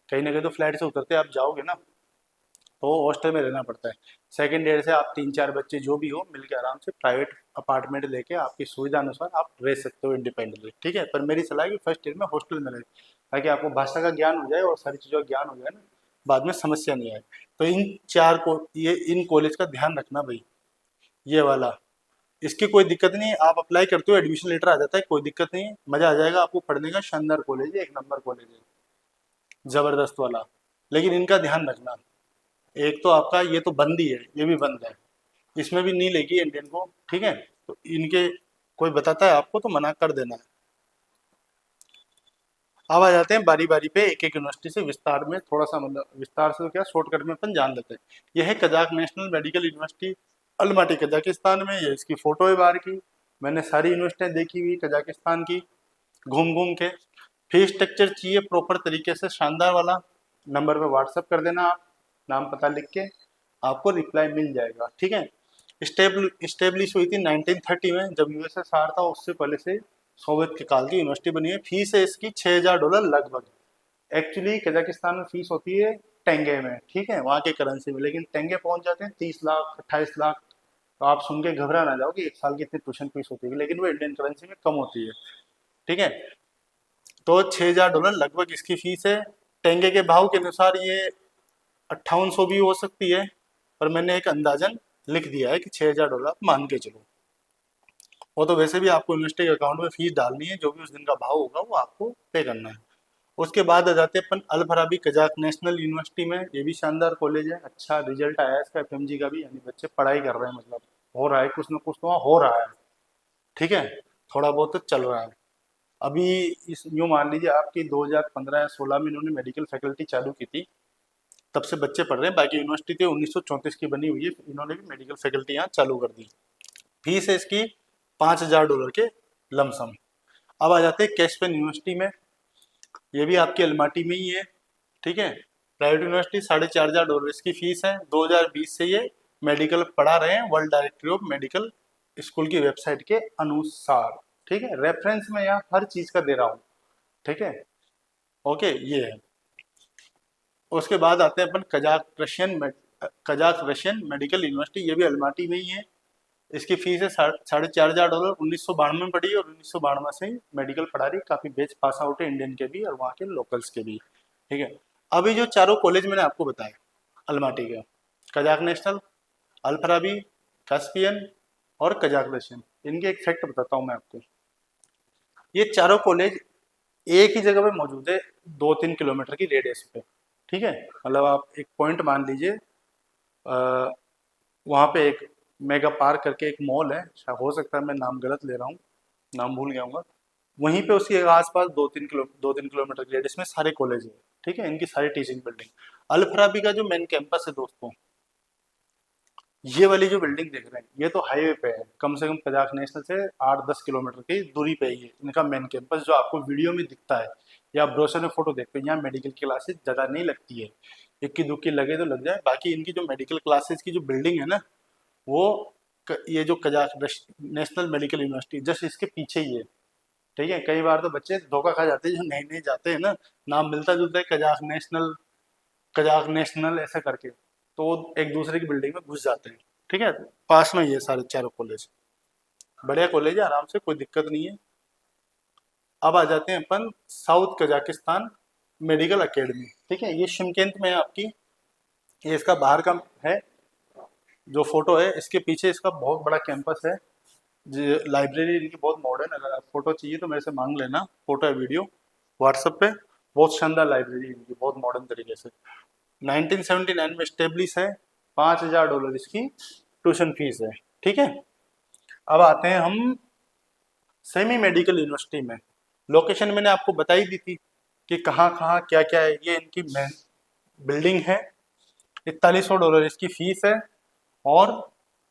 कहीं ना कहीं तो फ्लैट से उतरते आप जाओगे ना, तो हॉस्टल में रहना पड़ता है। सेकेंड ईयर से आप 3-4 बच्चे जो भी हो मिलके आराम से प्राइवेट अपार्टमेंट लेके आपकी सुविधा अनुसार आप रह सकते हो इंडिपेंडेंटली, ठीक है। पर मेरी सलाह है कि फर्स्ट ईयर में हॉस्टल में रहे, ताकि आपको भाषा का ज्ञान हो जाए और सारी चीज़ों का ज्ञान हो जाए ना, बाद में समस्या नहीं आए। तो इन 4 को ये इन कॉलेज का ध्यान रखना भाई, ये वाला, इसकी कोई दिक्कत नहीं है। आप अप्लाई करते हो, एडमिशन लेटर आ जाता है, कोई दिक्कत नहीं है, मज़ा आ जाएगा आपको पढ़ने का। शानदार कॉलेज है, एक नंबर कॉलेज है, ज़बरदस्त वाला। लेकिन इनका ध्यान रखना, एक तो आपका ये तो बंद ही है, ये भी बंद है, इसमें भी नहीं लेगी इंडियन को, ठीक है। तो इनके कोई बताता है आपको तो मना कर देना है। अब आ जाते हैं बारी बारी पे एक एक यूनिवर्सिटी से विस्तार में, थोड़ा सा मतलब विस्तार से तो क्या शॉर्टकट में अपन जान लेते हैं। यह है Kazakh National Medical university, Almaty Kazakhstan में। ये इसकी फोटो है बाहर की, मैंने सारी यूनिवर्सिटियाँ देखी हुई कजाकिस्तान की घूम घूम के। फीस स्ट्रक्चर चाहिए प्रॉपर तरीके से शानदार वाला, नंबर पे व्हाट्सअप कर देना आप, नाम पता लिख के, आपको रिप्लाई मिल जाएगा, ठीक है। स्टेब्लिश हुई थी 1930 में, जब यूएसएसआर था, उससे पहले से सोवियत के काल की यूनिवर्सिटी बनी है। फीस है इसकी $6000 लगभग। एक्चुअली कजाकिस्तान में फीस होती है टेंगे में, ठीक है, वहाँ की करेंसी में, लेकिन टेंगे पहुंच जाते हैं 30 लाख 28 लाख। तो आप सुन के घबरा ना जाओ कि एक साल की इतनी ट्यूशन फीस होती है, लेकिन वो इंडियन करेंसी में कम होती है, ठीक है। तो $6,000 लगभग इसकी फीस है। टेंगे के भाव के अनुसार ये 5800 भी हो सकती है, पर मैंने एक अंदाजन लिख दिया है कि $6,000 मान के चलो। वो तो वैसे भी आपको यूनिवर्सिटी के अकाउंट में फीस डालनी है, जो भी उस दिन का भाव होगा वो आपको पे करना है। उसके बाद आ जाते हैं अपन अल फराबी कजाक नेशनल यूनिवर्सिटी में। ये भी शानदार कॉलेज है, अच्छा रिजल्ट आया है इसका एफएमजी का भी, यानी बच्चे पढ़ाई कर रहे हैं, मतलब हो रहा है कुछ ना कुछ तो वहाँ हो रहा है, ठीक है, थोड़ा बहुत तो चल रहा है। अभी इस यूँ मान लीजिए आपकी 2015 या 16 में इन्होंने मेडिकल फैकल्टी चालू की थी, तब से बच्चे पढ़ रहे हैं। बाकी यूनिवर्सिटी थी 1934 की बनी हुई है, इन्होंने भी मेडिकल फैकल्टी यहाँ चालू कर दी। फीस है इसकी $5,000 के लमसम। अब आ जाते हैं कैशपेन यूनिवर्सिटी में। ये भी आपकी अलमाटी में ही है, ठीक है, प्राइवेट यूनिवर्सिटी। $4,500 इसकी फीस है। 2020 से ये मेडिकल पढ़ा रहे हैं world directory of medical school की वेबसाइट के अनुसार, ठीक है। रेफरेंस में यहाँ हर चीज का दे रहा हूँ, ठीक है, ओके, ये है। उसके बाद आते हैं अपन कजाक रशियन मेडिकल यूनिवर्सिटी। ये भी अलमाटी में ही है। इसकी फीस है $4,500। 1992 में पढ़ी और 1992 से ही मेडिकल पढ़ा रही। काफी बेच पास आउट है इंडियन के भी और वहाँ के लोकल्स के भी, ठीक है। अभी जो चारों कॉलेज मैंने आपको बताए अलमाटी के, कजाक नेशनल, अल फराबी, कास्पियन और कजाक रशियन, इनके एक फैक्ट बताता हूँ मैं आपको। ये चारों कॉलेज एक ही जगह पे मौजूद है, 2-3 किलोमीटर की रेडियस पे, ठीक है। मतलब आप एक पॉइंट मान लीजिए, वहाँ पे एक मेगा पार्क करके एक मॉल है, हो सकता है मैं नाम गलत ले रहा हूँ, नाम भूल गया हूँ। वहीं पे उसके आसपास 2-3 किलोमीटर की रेडियस में सारे कॉलेज है, ठीक है, इनकी सारी टीचिंग बिल्डिंग। अल फराबी का जो मेन कैंपस है दोस्तों, ये वाली जो बिल्डिंग देख रहे हैं, ये तो हाईवे पे है, कम से कम कजाक नेशनल से 8-10 किलोमीटर की दूरी पे ही है इनका मेन कैंपस, जो आपको वीडियो में दिखता है या ब्रोशर में फोटो देखते हैं। यहाँ मेडिकल की क्लासेस ज़्यादा नहीं लगती है, इक्की दुक्की लगे तो लग जाए। बाकी इनकी जो मेडिकल क्लासेस की जो बिल्डिंग है ना, वो ये जो Kazakh National Medical university just इसके पीछे ही है, ठीक है। कई बार तो बच्चे धोखा खा जाते हैं, जो नए नए जाते हैं ना, नाम मिलता जुलता है कजाक नेशनल ऐसा करके, तो वो एक दूसरे की बिल्डिंग में घुस जाते हैं, ठीक है। पास में ये सारे चारों कॉलेज, बढ़िया कॉलेज है, आराम से, कोई दिक्कत नहीं है। अब आ जाते हैं अपन साउथ कजाकिस्तान मेडिकल एकेडमी, ठीक है। ये शिमकेंत में है आपकी, ये इसका बाहर का है जो फोटो है, इसके पीछे इसका बहुत बड़ा कैंपस है। लाइब्रेरी इनकी बहुत मॉडर्न, अगर आप फोटो चाहिए तो मेरे से मांग लेना, फोटो है वीडियो व्हाट्सएप पे। बहुत शानदार लाइब्रेरी इनकी, बहुत मॉडर्न तरीके से 1979 में स्टेब्लिश है। $5,000 इसकी ट्यूशन फीस है, ठीक है। अब आते हैं हम सेमी मेडिकल यूनिवर्सिटी में। लोकेशन मैंने आपको बताई दी थी कि कहाँ कहाँ क्या क्या है। ये इनकी मेन बिल्डिंग है, $4100 इसकी फीस है और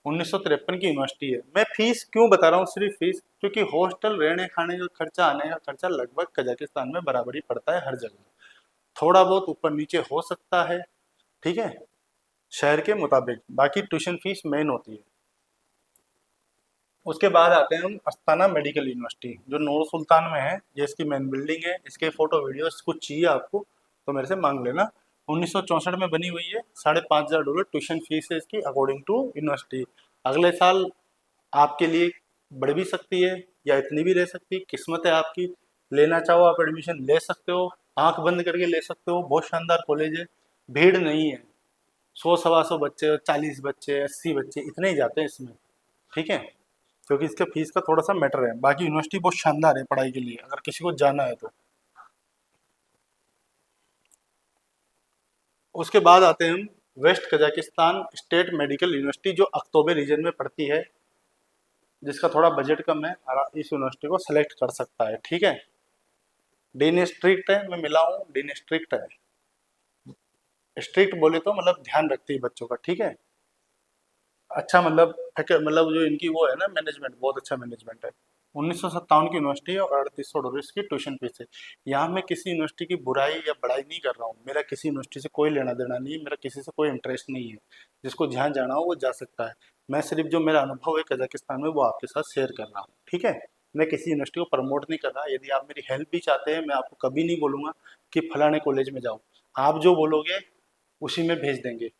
1953 की यूनिवर्सिटी है। मैं फीस क्यों बता रहा हूँ, सिर्फ फीस, क्योंकि हॉस्टल, रहने खाने का खर्चा, आने का खर्चा लगभग कजाकिस्तान में बराबर ही पड़ता है हर जगह, थोड़ा बहुत ऊपर नीचे हो सकता है, ठीक है, शहर के मुताबिक। बाकी ट्यूशन फीस मेन होती है। उसके बाद आते हैं हम अस्ताना मेडिकल यूनिवर्सिटी, जो नूर सुल्तान में है। ये इसकी मेन बिल्डिंग है। इसके फोटो वीडियोस कुछ चाहिए आपको तो मेरे से मांग लेना। 1964 में बनी हुई है। $5,500 ट्यूशन फीस है इसकी अकॉर्डिंग टू यूनिवर्सिटी। अगले साल आपके लिए बढ़ भी सकती है या इतनी भी रह सकती है, किस्मत है आपकी। लेना चाहो आप एडमिशन ले सकते हो, आंख बंद करके ले सकते हो। बहुत शानदार कॉलेज है, भीड़ नहीं है, 100-125 बच्चे, 40 बच्चे, 80 बच्चे, इतने ही जाते हैं इसमें, ठीक है, क्योंकि इसके फीस का थोड़ा सा मैटर है। बाकी यूनिवर्सिटी बहुत शानदार है पढ़ाई के लिए, अगर किसी को जाना है तो। उसके बाद आते हैं हम west Kazakhstan state medical university, जो अक्तोबर रीजन में पड़ती है। जिसका थोड़ा बजट कम है इस यूनिवर्सिटी को सेलेक्ट कर सकता है, ठीक है। डीन स्ट्रिक्ट है, मैं मिला हूँ, डीन स्ट्रिक्ट है। स्ट्रिक्ट बोले तो मतलब ध्यान रखती है बच्चों का, ठीक है। अच्छा, मतलब जो इनकी वो है ना मैनेजमेंट, बहुत अच्छा मैनेजमेंट है। 1957 की यूनिवर्सिटी है और $3,800 की ट्यूशन फीस है। यहाँ मैं किसी यूनिवर्सिटी की बुराई या बड़ाई नहीं कर रहा हूँ, मेरा किसी यूनिवर्सिटी से कोई लेना देना नहीं है, मेरा किसी से कोई इंटरेस्ट नहीं है। जिसको जहाँ जाना हो वो जा सकता है। मैं सिर्फ जो मेरा अनुभव है कजाकिस्तान में वो आपके साथ शेयर कर रहा हूँ, ठीक है। मैं किसी यूनिवर्सिटी को प्रमोट नहीं कर रहा। यदि आप मेरी हेल्प भी चाहते हैं, मैं आपको कभी नहीं बोलूँगा कि फलाने कॉलेज में जाओ। आप जो बोलोगे उसी में भेज देंगे।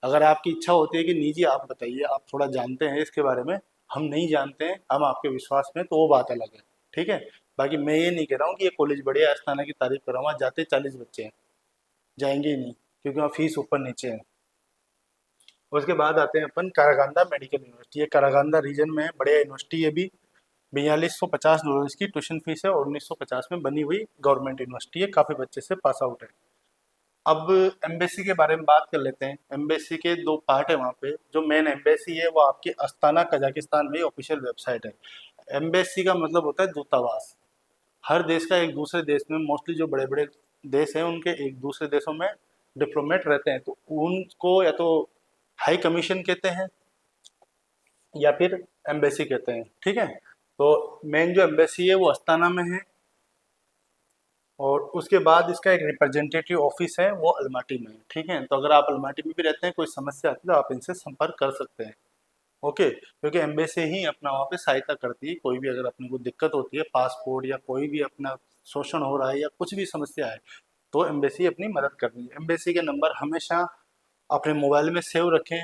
अगर आपकी इच्छा होती है कि निजी आप बताइए, आप थोड़ा जानते हैं इसके बारे में, हम नहीं जानते हैं, हम आपके विश्वास में, तो वो बात अलग है। ठीक है। बाकी मैं ये नहीं कह रहा हूँ कि ये कॉलेज बढ़िया है, अस्थाना की तारीफ कर रहा हूँ, वहाँ जाते 40 बच्चे हैं, जाएंगे ही नहीं, क्योंकि वहाँ फीस ऊपर नीचे है। उसके बाद आते हैं अपन कारागंदा मेडिकल यूनिवर्सिटी। ये कारागंदा रीजन में है, बढ़िया यूनिवर्सिटी है भी। $4250 इसकी ट्यूशन फीस है, और 1950 में बनी हुई गवर्नमेंट यूनिवर्सिटी है, काफ़ी बच्चे से पास आउट है। अब एम्बेसी के बारे में बात कर लेते हैं। एम्बेसी के दो पार्ट है वहाँ पे। जो मेन एम्बेसी है वो आपकी अस्ताना कजाकिस्तान में ऑफिशियल वेबसाइट है। एम्बेसी का मतलब होता है दूतावास। हर देश का एक दूसरे देश में, मोस्टली जो बड़े बड़े देश हैं उनके एक दूसरे देशों में डिप्लोमेट रहते हैं, तो उनको या तो हाई कमीशन कहते हैं या फिर एम्बेसी कहते हैं। ठीक है। तो मेन जो एम्बेसी है वो अस्ताना में है, और उसके बाद इसका एक रिप्रेजेंटेटिव ऑफिस है वो अलमाटी में है। ठीक है। तो अगर आप अलमाटी में भी रहते हैं, कोई समस्या आती है तो आप इनसे संपर्क कर सकते हैं। ओके, क्योंकि एम्बेसी ही अपना वहाँ पे सहायता करती है। कोई भी अगर अपने को दिक्कत होती है, पासपोर्ट या कोई भी अपना शोषण हो रहा है या कुछ भी समस्या है, तो एम्बेसी अपनी मदद कर रही है। एम्बेसी के नंबर हमेशा अपने मोबाइल में सेव रखें,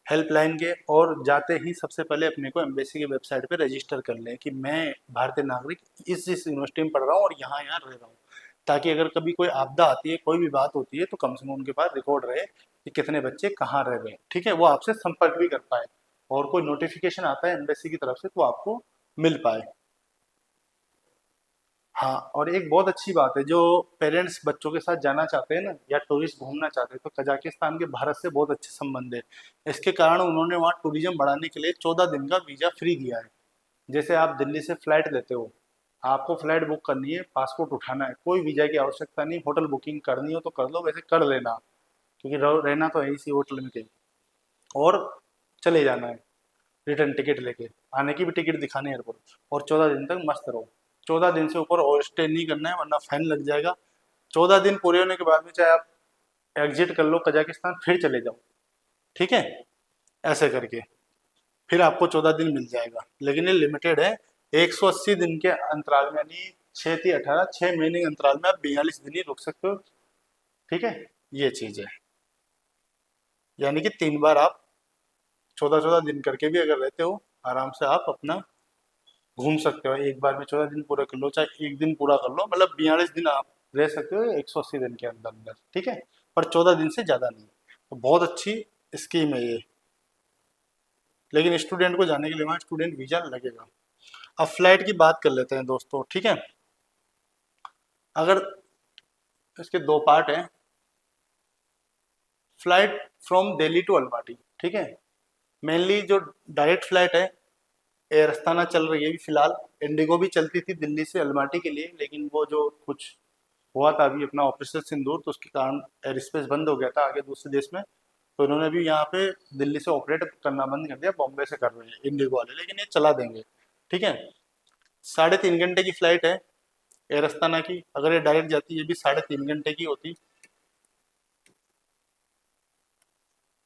हेल्पलाइन के, और जाते ही सबसे पहले अपने को एम्बेसी की वेबसाइट पे रजिस्टर कर लें कि मैं भारतीय नागरिक इस यूनिवर्सिटी में पढ़ रहा हूँ और यहाँ यहाँ रह रहा हूँ, ताकि अगर कभी कोई आपदा आती है, कोई भी बात होती है, तो कम से कम उनके पास रिकॉर्ड रहे कि कितने बच्चे कहाँ रह गए। ठीक है। वो आपसे संपर्क भी कर पाए, और कोई नोटिफिकेशन आता है एम्बेसी की तरफ से तो आपको मिल पाए। हाँ, और एक बहुत अच्छी बात है, जो पेरेंट्स बच्चों के साथ जाना चाहते हैं ना, या टूरिस्ट घूमना चाहते हैं, तो कजाकिस्तान के भारत से बहुत अच्छे संबंध है। इसके कारण उन्होंने वहाँ टूरिज्म बढ़ाने के लिए 14 दिन का वीज़ा फ्री दिया है। जैसे आप दिल्ली से फ्लाइट लेते हो, आपको फ्लाइट बुक करनी है, पासपोर्ट उठाना है, कोई वीज़ा की आवश्यकता नहीं, होटल बुकिंग करनी हो तो कर लो, वैसे कर लेना, क्योंकि रहना तो है इसी होटल में कहीं, और चले जाना है रिटर्न टिकट लेके, आने की भी टिकट दिखानी है एयरपोर्ट, और 14 दिन तक मस्त रहो। 14 दिन से ऊपर और स्टे नहीं करना है, वरना फाइन लग जाएगा। 14 दिन पूरे होने के बाद में चाहे आप एग्जिट कर लो कजाकिस्तान, फिर चले जाओ। ठीक है। ऐसे करके फिर आपको 14 दिन मिल जाएगा, लेकिन ये लिमिटेड है। 180 दिन के अंतराल में, यानी 6 × 18, 6 महीने के अंतराल में आप 42 दिन ही रुक सकते हो। ठीक है। ये चीज़ है, यानी कि 3 बार आप 14-14 दिन करके भी अगर रहते हो, आराम से आप अपना घूम सकते हो। एक बार में 14 दिन पूरा कर लो, चाहे एक दिन पूरा कर लो, मतलब 42 दिन आप रह सकते हो 180 दिन के अंदर अंदर। ठीक है। पर 14 दिन से ज़्यादा नहीं। तो बहुत अच्छी स्कीम है ये, लेकिन स्टूडेंट को जाने के लिए वहाँ स्टूडेंट वीज़ा लगेगा। अब फ्लाइट की बात कर लेते हैं दोस्तों। ठीक है। अगर इसके दो पार्ट हैं, flight from Delhi to Almaty. ठीक है। मेनली जो डायरेक्ट फ्लाइट है, एयर अस्थाना चल रही है अभी फिलहाल। इंडिगो भी चलती थी दिल्ली से अलमाटी के लिए, लेकिन वो जो कुछ हुआ था अभी अपना ऑपरेशन सिंदूर, तो उसके कारण एयर स्पेस बंद हो गया था आगे दूसरे देश में, तो इन्होंने भी यहाँ पे दिल्ली से ऑपरेट करना बंद कर दिया, बॉम्बे से कर रहे हैं इंडिगो वाले, लेकिन ये चला देंगे। ठीक है। 3.5 घंटे की फ्लाइट है एयर अस्थाना की। अगर ये डायरेक्ट जाती, ये भी 3.5 घंटे की होती।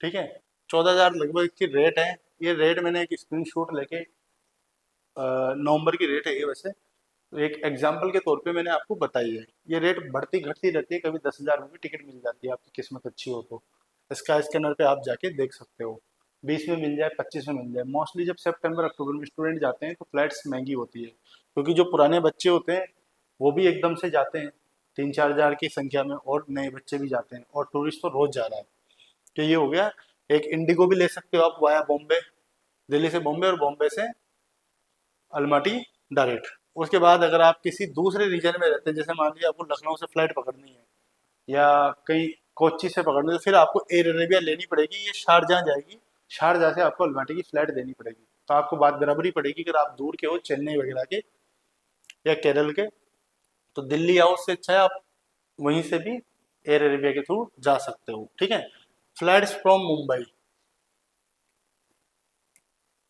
ठीक है। 14,000 लगभग इसकी रेट है। ये रेट मैंने एक स्क्रीन शॉट लेके, नवंबर की रेट है ये वैसे, तो एक एग्जाम्पल के तौर पे मैंने आपको बताई है। ये रेट बढ़ती घटती रहती है, कभी 10,000 में भी टिकट मिल जाती है, आपकी किस्मत अच्छी हो तो। स्काई स्कैनर पे आप जाके देख सकते हो, 20 में मिल जाए, 25 में मिल जाए। मोस्टली जब सितंबर अक्टूबर में स्टूडेंट जाते हैं तो फ्लाइट्स महंगी होती है, क्योंकि जो पुराने बच्चे होते हैं वो भी एकदम से जाते हैं 3-4 हज़ार की संख्या में, और नए बच्चे भी जाते हैं, और टूरिस्ट तो रोज जा रहा है। तो ये हो गया। एक इंडिगो भी ले सकते हो आप वाया बॉम्बे, दिल्ली से बॉम्बे और बॉम्बे से अलमाटी डायरेक्ट। उसके बाद अगर आप किसी दूसरे रीजन में रहते हैं, जैसे मान लीजिए आपको लखनऊ से फ्लाइट पकड़नी है, या कहीं कोच्चि से पकड़नी है, तो फिर आपको एयर अरेबिया लेनी पड़ेगी, ये शारजाह जाएगी। शारजाह से आपको अलमाटी की फ्लाइट देनी पड़ेगी, तो आपको बात बराबरी पड़ेगी। अगर आप दूर के हो, चेन्नई वगैरह के या केरल के, तो दिल्ली आओ, उससे अच्छा है आप वहीं से भी एयर अरेबिया के थ्रू जा सकते हो। ठीक है। Flights from Mumbai.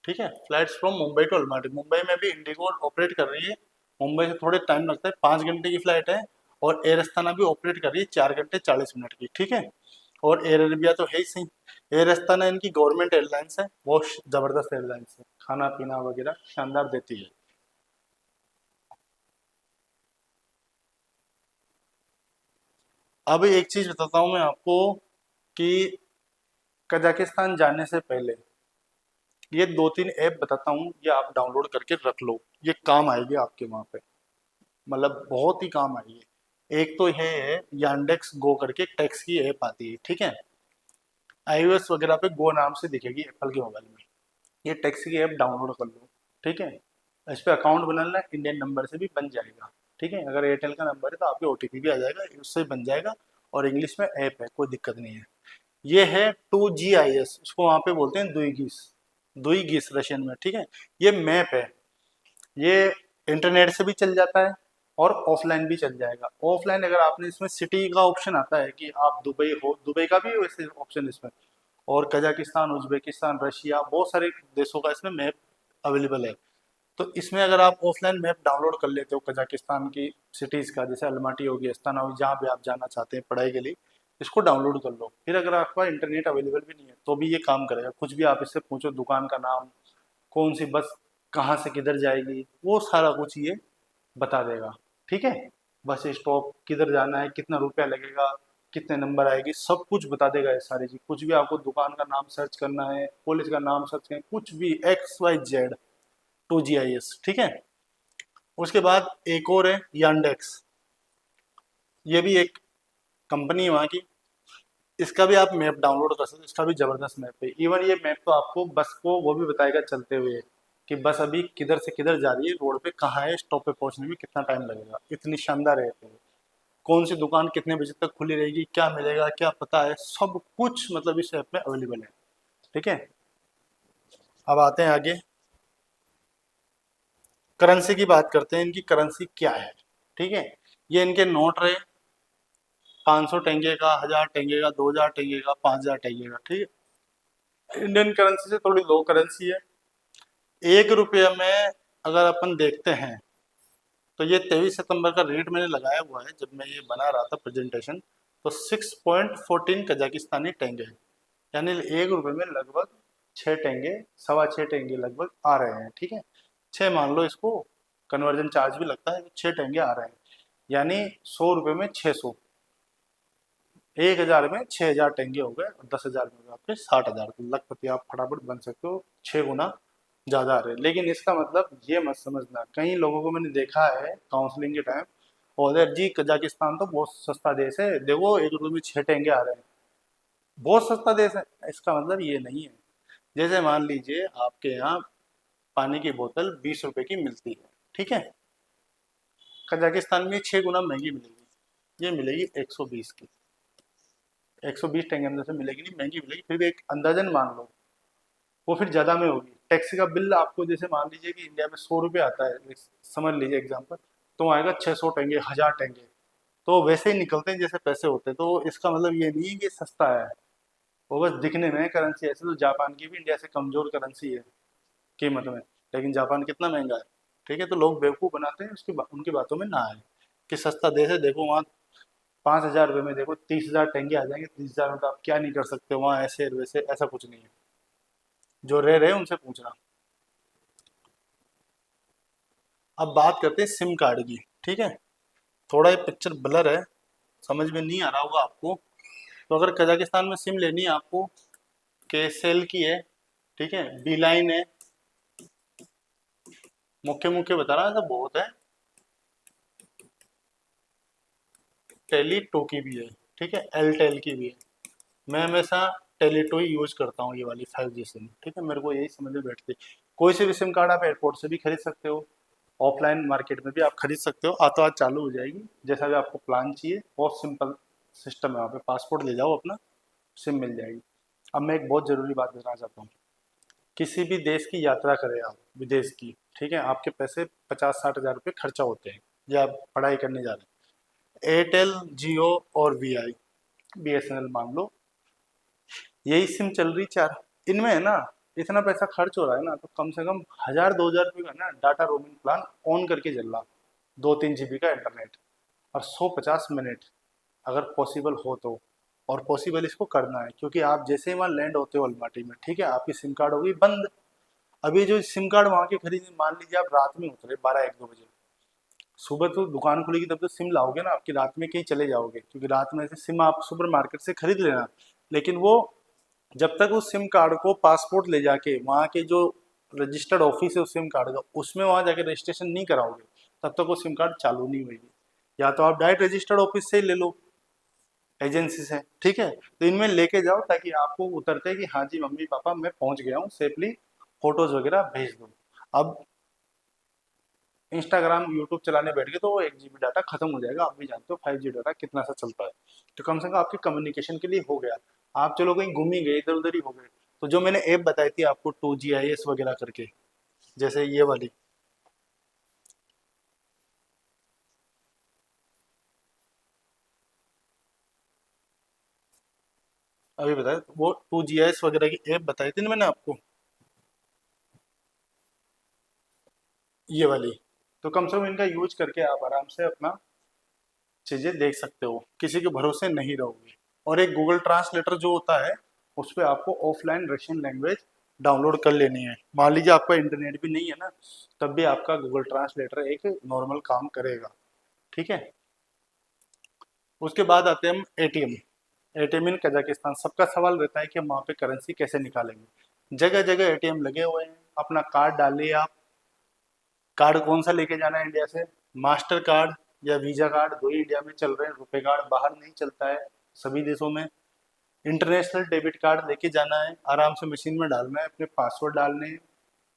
ठीक है। Flights from Mumbai to Almaty. Mumbai में भी इंडिगो ऑपरेट कर रही है। मुंबई से थोड़े टाइम लगता है, 5 घंटे की फ्लाइट है। और एयर अस्थाना भी ऑपरेट कर रही है 4 घंटे 40 मिनट की। ठीक है। और एयर अरेबिया तो है ही सही। एयर अस्थाना इनकी गवर्नमेंट एयरलाइंस है, बहुत जबरदस्त एयरलाइंस है, खाना पीना वगैरह शानदार देती है। अब एक चीज बताता हूँ मैं आपको कि कजाकिस्तान जाने से पहले ये 2-3 ऐप बताता हूँ, ये आप डाउनलोड करके रख लो, ये काम आएगी आपके वहाँ पे, मतलब बहुत ही काम आएगी। एक तो ये है यांडेक्स गो करके टैक्स की ऐप आती है, ठीक है। iOS वगैरह पे गो नाम से दिखेगी एप्पल के मोबाइल में। ये टैक्सी की ऐप डाउनलोड कर लो, ठीक है। इस पर अकाउंट बनाना है, इंडियन नंबर से भी बन जाएगा, ठीक है। अगर एयरटेल का नंबर है तो आपके ओटीपी भी आ जाएगा, उससे बन जाएगा। और इंग्लिश में ऐप है, कोई दिक्कत नहीं है। ये है 2GIS, उसको वहाँ पे बोलते हैं दुईगिस, दुईगिस रशियन में, ठीक है। ये मैप है, ये इंटरनेट से भी चल जाता है और ऑफलाइन भी चल जाएगा। ऑफलाइन अगर आपने इसमें सिटी का ऑप्शन आता है कि आप दुबई हो, दुबई का भी वैसे ऑप्शन इसमें, और कजाकिस्तान, उज्बेकिस्तान, रशिया, बहुत सारे देशों का इसमें मैप अवेलेबल है। तो इसमें अगर आप ऑफलाइन मैप डाउनलोड कर लेते हो कजाकिस्तान की सिटीज़ का, जैसे अलमाटी होगी, अस्ताना होगी, जहाँ भी आप जाना चाहते हैं पढ़ाई के लिए, इसको डाउनलोड कर लो। फिर अगर आपका इंटरनेट अवेलेबल भी नहीं है तो भी ये काम करेगा। कुछ भी आप इससे पूछो, दुकान का नाम, कौन सी बस कहाँ से किधर जाएगी, वो सारा कुछ ये बता देगा, ठीक है। बस स्टॉप किधर जाना है, कितना रुपया लगेगा, कितने नंबर आएगी, सब कुछ बता देगा ये सारी चीज। कुछ भी आपको दुकान का नाम सर्च करना है, कॉलेज का नाम सर्च करना है, कुछ भी XYZ, 2GIS, ठीक है। उसके बाद एक और है यांडेक्स, ये भी एक कंपनी है वहाँ की। इसका भी आप मैप डाउनलोड कर सकते हो, इसका भी जबरदस्त मैप है। इवन ये मैप तो आपको बस को वो भी बताएगा चलते हुए कि बस अभी किधर से किधर जा रही है, रोड पे कहाँ है, स्टॉप पे पहुंचने में कितना टाइम लगेगा। इतनी शानदार है, कौन सी दुकान कितने बजे तक खुली रहेगी, क्या मिलेगा, क्या पता है, सब कुछ मतलब इस ऐप में अवेलेबल है, ठीक है। अब आते हैं आगे, करेंसी की बात करते हैं, इनकी करेंसी क्या है, ठीक है। ये इनके नोट रहे, 500 टेंगे का, 1000 टेंगे का, 2000 टेंगे का, 5000 टेंगे का, ठीक है। इंडियन करेंसी से थोड़ी लो करेंसी है। 1 रुपये में अगर अपन देखते हैं तो ये 23 सितंबर का रेट मैंने लगाया हुआ है, जब मैं ये बना रहा था प्रेजेंटेशन, तो 6.14 कजाकिस्तानी टेंगे है। यानी 1 रुपये में लगभग 6 टेंगे, 6.25 टेंगे लगभग आ रहे हैं, ठीक है। 6 मान लो इसको, कन्वर्जन चार्ज भी लगता है, तो 6 टेंगे आ रहे हैं। यानी 100 रुपये में 600, 1000 में 6000 टेंगे हो गए, और 10,000 में हो गए आपके 60,000। तो लखपति आप फटाफट बन सकते हो, 6 गुना ज़्यादा आ रहे हैं। लेकिन इसका मतलब ये मत समझना, कई लोगों को मैंने देखा है काउंसलिंग के टाइम, और जी कजाकिस्तान तो बहुत सस्ता देश है, देखो 1 रुपये में 6 टेंगे आ रहे हैं, बहुत सस्ता देश है। इसका मतलब ये नहीं है। जैसे मान लीजिए आपके यहाँ पानी की बोतल 20 रुपए की मिलती है, ठीक है। कजाकिस्तान में 6 गुना महंगी मिलेगी, ये मिलेगी 120 की। 120 टेंगे अंदर से मिलेगी नहीं, महंगी मिलेगी, फिर भी एक अंदाजन मान लो, वो फिर ज़्यादा में होगी। टैक्सी का बिल आपको, जैसे मान लीजिए कि इंडिया में 100 रुपये आता है, समझ लीजिए एग्जाम्पल, तो आएगा 600 टेंगे, 1000 टेंगे, तो वैसे ही निकलते हैं जैसे पैसे होते हैं। तो इसका मतलब ये नहीं है कि सस्ता है, वो बस दिखने में करेंसी। ऐसे तो जापान की भी इंडिया से कमजोर करेंसी है कीमत में, लेकिन जापान कितना महंगा है, ठीक है। तो लोग बेवकूफ़ बनाते हैं, उनकी बातों में ना आए कि सस्ता देश है। देखो वहाँ 5,000 रुपये में देखो 30,000 टेंगे आ जाएंगे, 30,000 में तो आप क्या नहीं कर सकते वहाँ, ऐसे वैसे ऐसा कुछ नहीं है। जो रह रहे उनसे पूछना। अब बात करते हैं सिम कार्ड की, ठीक है। थोड़ा ये पिक्चर ब्लर है, समझ में नहीं आ रहा होगा आपको। तो अगर कजाकिस्तान में सिम लेनी है आपको, के सेल की है, ठीक है, बी लाइन है, मुख्य मुख्य बता रहा है, सब बहुत है, टेली2 की भी है, ठीक है, एयरटेल की भी है। मैं हमेशा टेली2 ही यूज करता हूँ, ये वाली 5G सिम, ठीक है, मेरे को यही समझ में बैठती है। कोई सी भी सिम कार्ड आप एयरपोर्ट से भी खरीद सकते हो, ऑफलाइन मार्केट में भी आप खरीद सकते हो, आज तो आज चालू हो जाएगी। जैसा भी आपको प्लान चाहिए, बहुत सिंपल सिस्टम है वहाँ पे, पासपोर्ट ले जाओ अपना, सिम मिल जाएगी। अब मैं एक बहुत ज़रूरी बात बताना चाहता हूँ, किसी भी देश की यात्रा करें आप, विदेश की, ठीक है, आपके पैसे 50-60 हज़ार रुपये खर्चा होते हैं, या आप पढ़ाई करने जा रहे हैं। एयरटेल, जियो और BSNL मान लो, यही सिम चल रही चार, इनमें है ना, इतना पैसा खर्च हो रहा है ना, तो कम से कम 1,000-2,000 रुपये का ना डाटा रोमिंग प्लान ऑन करके चल रहा, 2-3 GB का इंटरनेट, और 150 मिनट अगर पॉसिबल हो तो। और पॉसिबल इसको करना है, क्योंकि आप जैसे ही वहाँ लैंड होते हो अलमाटी में, ठीक है, आपकी सिम कार्ड होगी बंद। अभी जो सिम कार्ड वहाँ के खरीदे, मान लीजिए आप रात में उतरे 12-1-2 बजे, सुबह तो दुकान खुलेगी तब तो सिम लाओगे ना, आपकी रात में कहीं चले जाओगे, क्योंकि रात में से सिम आप सुपर मार्केट से खरीद लेना, लेकिन वो जब तक उस सिम कार्ड को पासपोर्ट ले जाके वहाँ के जो रजिस्टर्ड ऑफिस है उस सिम कार्ड का, उसमें वहाँ जाके रजिस्ट्रेशन नहीं कराओगे तब तक वो सिम कार्ड चालू नहीं होगी। या तो आप डायरेक्ट रजिस्टर्ड ऑफिस से ही ले लो, एजेंसी से, ठीक है। तो इनमें लेके जाओ ताकि आपको उतरते कि हाँ जी मम्मी पापा मैं पहुंच गया हूँ सेफली, फोटोज वगैरह भेज दो। अब इंस्टाग्राम यूट्यूब चलाने बैठ गए तो वो 1 GB डाटा खत्म हो जाएगा, आप भी जानते हो 5G डाटा कितना सा चलता है। तो कम से कम आपके कम्युनिकेशन के लिए हो गया। आप चलो कहीं घूम ही गए, इधर उधर ही हो गए, तो जो मैंने ऐप बताई थी आपको 2GIS वगैरह करके, जैसे ये वाली अभी बताया, वो 2GIS वगैरह की ऐप बताई थी ना मैंने आपको, ये वाली। तो कम से कम इनका यूज करके आप आराम से अपना चीज़ें देख सकते हो, किसी के भरोसे नहीं रहोगे। और एक गूगल ट्रांसलेटर जो होता है, उस पर आपको ऑफलाइन रशियन लैंग्वेज डाउनलोड कर लेनी है। मान लीजिए आपका इंटरनेट भी नहीं है ना, तब भी आपका गूगल ट्रांसलेटर एक नॉर्मल काम करेगा, ठीक है। उसके बाद आते हैं हम एटीएम। एटीएम इन कजाकिस्तान, सबका सवाल रहता है कि हम वहाँ पे करेंसी कैसे निकालेंगे। जगह जगह एटीएम लगे हुए हैं, अपना कार्ड डालिए आप। कार्ड कौन सा लेके जाना है इंडिया से, मास्टर कार्ड या वीजा कार्ड, दो ही इंडिया में चल रहे हैं, रुपए कार्ड बाहर नहीं चलता है सभी देशों में। इंटरनेशनल डेबिट कार्ड लेके जाना है, आराम से मशीन में डालना है, अपने पासवर्ड डालने हैं,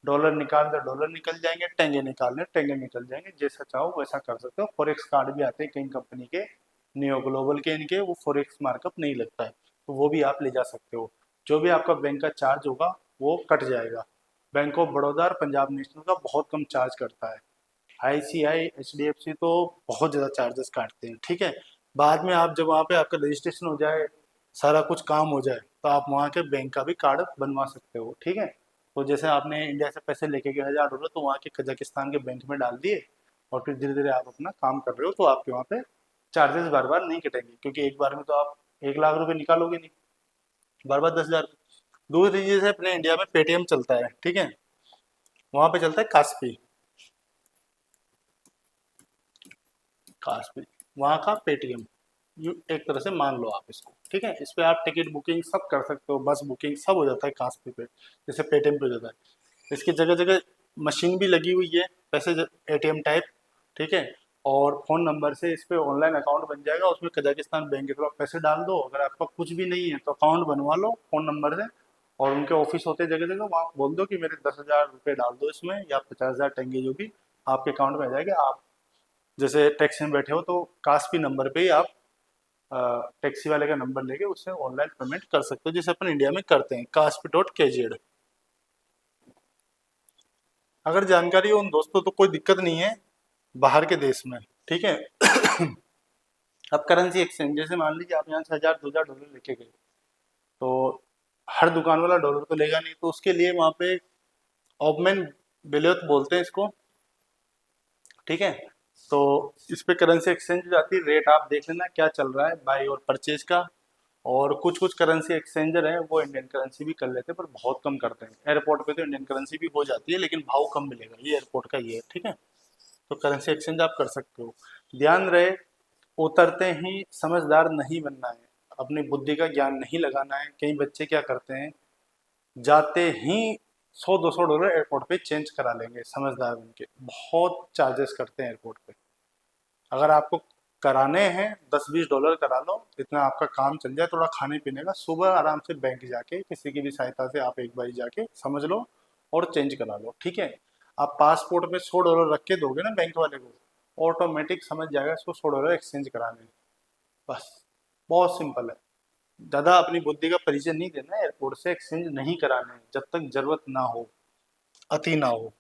डॉलर निकाल दो डॉलर निकल जाएंगे, टेंगे निकालने टेंगे निकल जाएंगे, जैसा चाहो वैसा कर सकते हो। फॉरेक्स कार्ड भी आते हैं कई कंपनी के, नियो ग्लोबल के, इनके वो फॉरेक्स मार्कअप नहीं लगता है, तो वो भी आप ले जा सकते हो। जो भी आपका बैंक का चार्ज होगा वो कट जाएगा। बैंक ऑफ बड़ौदा और पंजाब नेशनल का बहुत कम चार्ज करता है। ICI HDFC तो बहुत ज़्यादा चार्जेस काटते हैं, ठीक है। बाद में आप जब वहाँ पे आपका रजिस्ट्रेशन हो जाए, सारा कुछ काम हो जाए, तो आप वहाँ के बैंक का भी कार्ड बनवा सकते हो, ठीक है। तो जैसे आपने इंडिया से पैसे लेके गए $1000, तो वहाँ के कजाकिस्तान के बैंक में डाल दिए, और फिर धीरे धीरे आप अपना काम कर रहे हो, तो आपके वहाँ पे चार्जेस बार बार नहीं कटेंगे, क्योंकि एक बार में तो आप 1 लाख रुपए निकालोगे नहीं, बार बार 10,000। दूसरी चीज़ है, अपने इंडिया में पेटीएम चलता है, ठीक है, वहाँ पे चलता है कास्पी। कास्पी वहाँ का पेटीएम, एक तरह से मान लो आप इसको, ठीक है। इस पे आप टिकट बुकिंग सब कर सकते हो, बस बुकिंग सब हो जाता है कास्पी पे, जैसे पेटीएम पे हो जाता है। इसकी जगह जगह मशीन भी लगी हुई है, पैसे ATM टाइप, ठीक है। और फ़ोन नंबर से इस पे ऑनलाइन अकाउंट बन जाएगा, उसमें कजाकिस्तान बैंक के थ्रू आप पैसे डाल दो। अगर आपका कुछ भी नहीं है तो अकाउंट बनवा लो फ़ोन नंबर से, और उनके ऑफिस होते हैं जगह जगह, वहाँ बोल दो कि मेरे 10,000 रुपये डाल दो इसमें, या 50,000 टंगे जो भी, आपके अकाउंट में आ जाएगा। आप जैसे टैक्सी में बैठे हो तो कास्पी नंबर पे ही आप टैक्सी वाले का नंबर लेके उससे ऑनलाइन पेमेंट कर सकते हो, जैसे अपन इंडिया में करते हैं, Kaspi.kz। अगर जानकारी हो उन दोस्तों तो कोई दिक्कत नहीं है बाहर के देश में, ठीक है। अब करेंसी एक्सचेंज, जैसे मान लीजिए आप यहाँ से 1,000 2,000 डॉलर लेके गए, तो हर दुकान वाला डॉलर तो लेगा नहीं, तो उसके लिए वहाँ पे ऑगमेंट बिलियत बोलते हैं इसको, ठीक है। तो इस पे करेंसी एक्सचेंज हो जाती है, रेट आप देख लेना क्या चल रहा है बाई और परचेज का। और कुछ कुछ करेंसी एक्सचेंजर हैं वो इंडियन करेंसी भी कर लेते हैं, पर बहुत कम करते हैं। एयरपोर्ट पे तो इंडियन करेंसी भी हो जाती है, लेकिन भाव कम मिलेगा, ये एयरपोर्ट का ये है, ठीक है। तो करेंसी एक्सचेंज आप कर सकते हो। ध्यान रहे, उतरते ही समझदार नहीं बनना है, अपनी बुद्धि का ज्ञान नहीं लगाना है। कई बच्चे क्या करते हैं, जाते ही 100 200 डॉलर एयरपोर्ट पे चेंज करा लेंगे, समझदार बन के। बहुत चार्जेस करते हैं एयरपोर्ट पे। अगर आपको कराने हैं 10 20 डॉलर करा लो, इतना आपका काम चल जाए। थोड़ा खाने पीने का, सुबह आराम से बैंक जाके किसी की भी सहायता से आप एक बार जाके समझ लो और चेंज करा लो, ठीक है। आप पासपोर्ट में 100 डॉलर रख के दोगे ना बैंक वाले को, ऑटोमेटिक समझ जाएगा इसको 100 डॉलर एक्सचेंज कराने हैं। बस, बहुत सिंपल है। ज़्यादा अपनी बुद्धि का परिचय नहीं देना है, एयरपोर्ट से एक्सचेंज नहीं कराने हैं जब तक जरूरत ना हो, अति ना हो।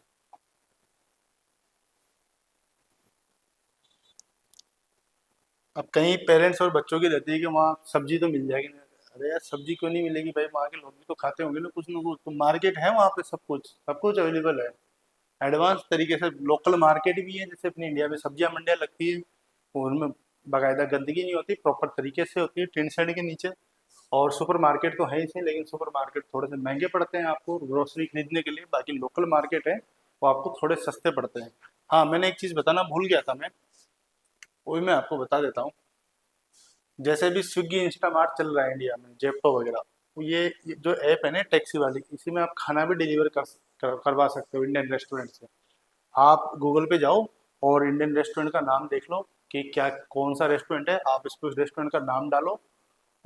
अब कई पेरेंट्स और बच्चों की रहती है कि वहाँ सब्जी तो मिल जाएगी। अरे यार सब्जी क्यों नहीं मिलेगी भाई, वहाँ के लोग भी तो खाते होंगे ना कुछ, तो मार्केट है वहाँ पे, सब कुछ अवेलेबल है। एडवांस तरीके से लोकल मार्केट भी है, जैसे अपनी इंडिया में सब्जियां मंडियाँ लगती है, उनमें बाकायदा गंदगी नहीं होती, प्रॉपर तरीके से होती है टिन शेड के नीचे। और सुपर मार्केट तो है ही सही, लेकिन सुपर मार्केट थोड़े से महंगे पड़ते हैं आपको ग्रोसरी खरीदने के लिए। बाकी लोकल मार्केट है वो आपको थोड़े सस्ते पड़ते हैं। हाँ, मैंने एक चीज़ बताना भूल गया था मैं, वही मैं आपको बता देता हूँ। जैसे भी स्विगी इंस्टामार्ट चल रहा है इंडिया में, जेप्टो वगैरह, तो ये जो ऐप है ना टैक्सी वाली, इसी में आप खाना भी डिलीवर करवा सकते हो इंडियन रेस्टोरेंट से। आप गूगल पे जाओ और इंडियन रेस्टोरेंट का नाम देख लो कि क्या कौन सा रेस्टोरेंट है, आप इस पे उस रेस्टोरेंट का नाम डालो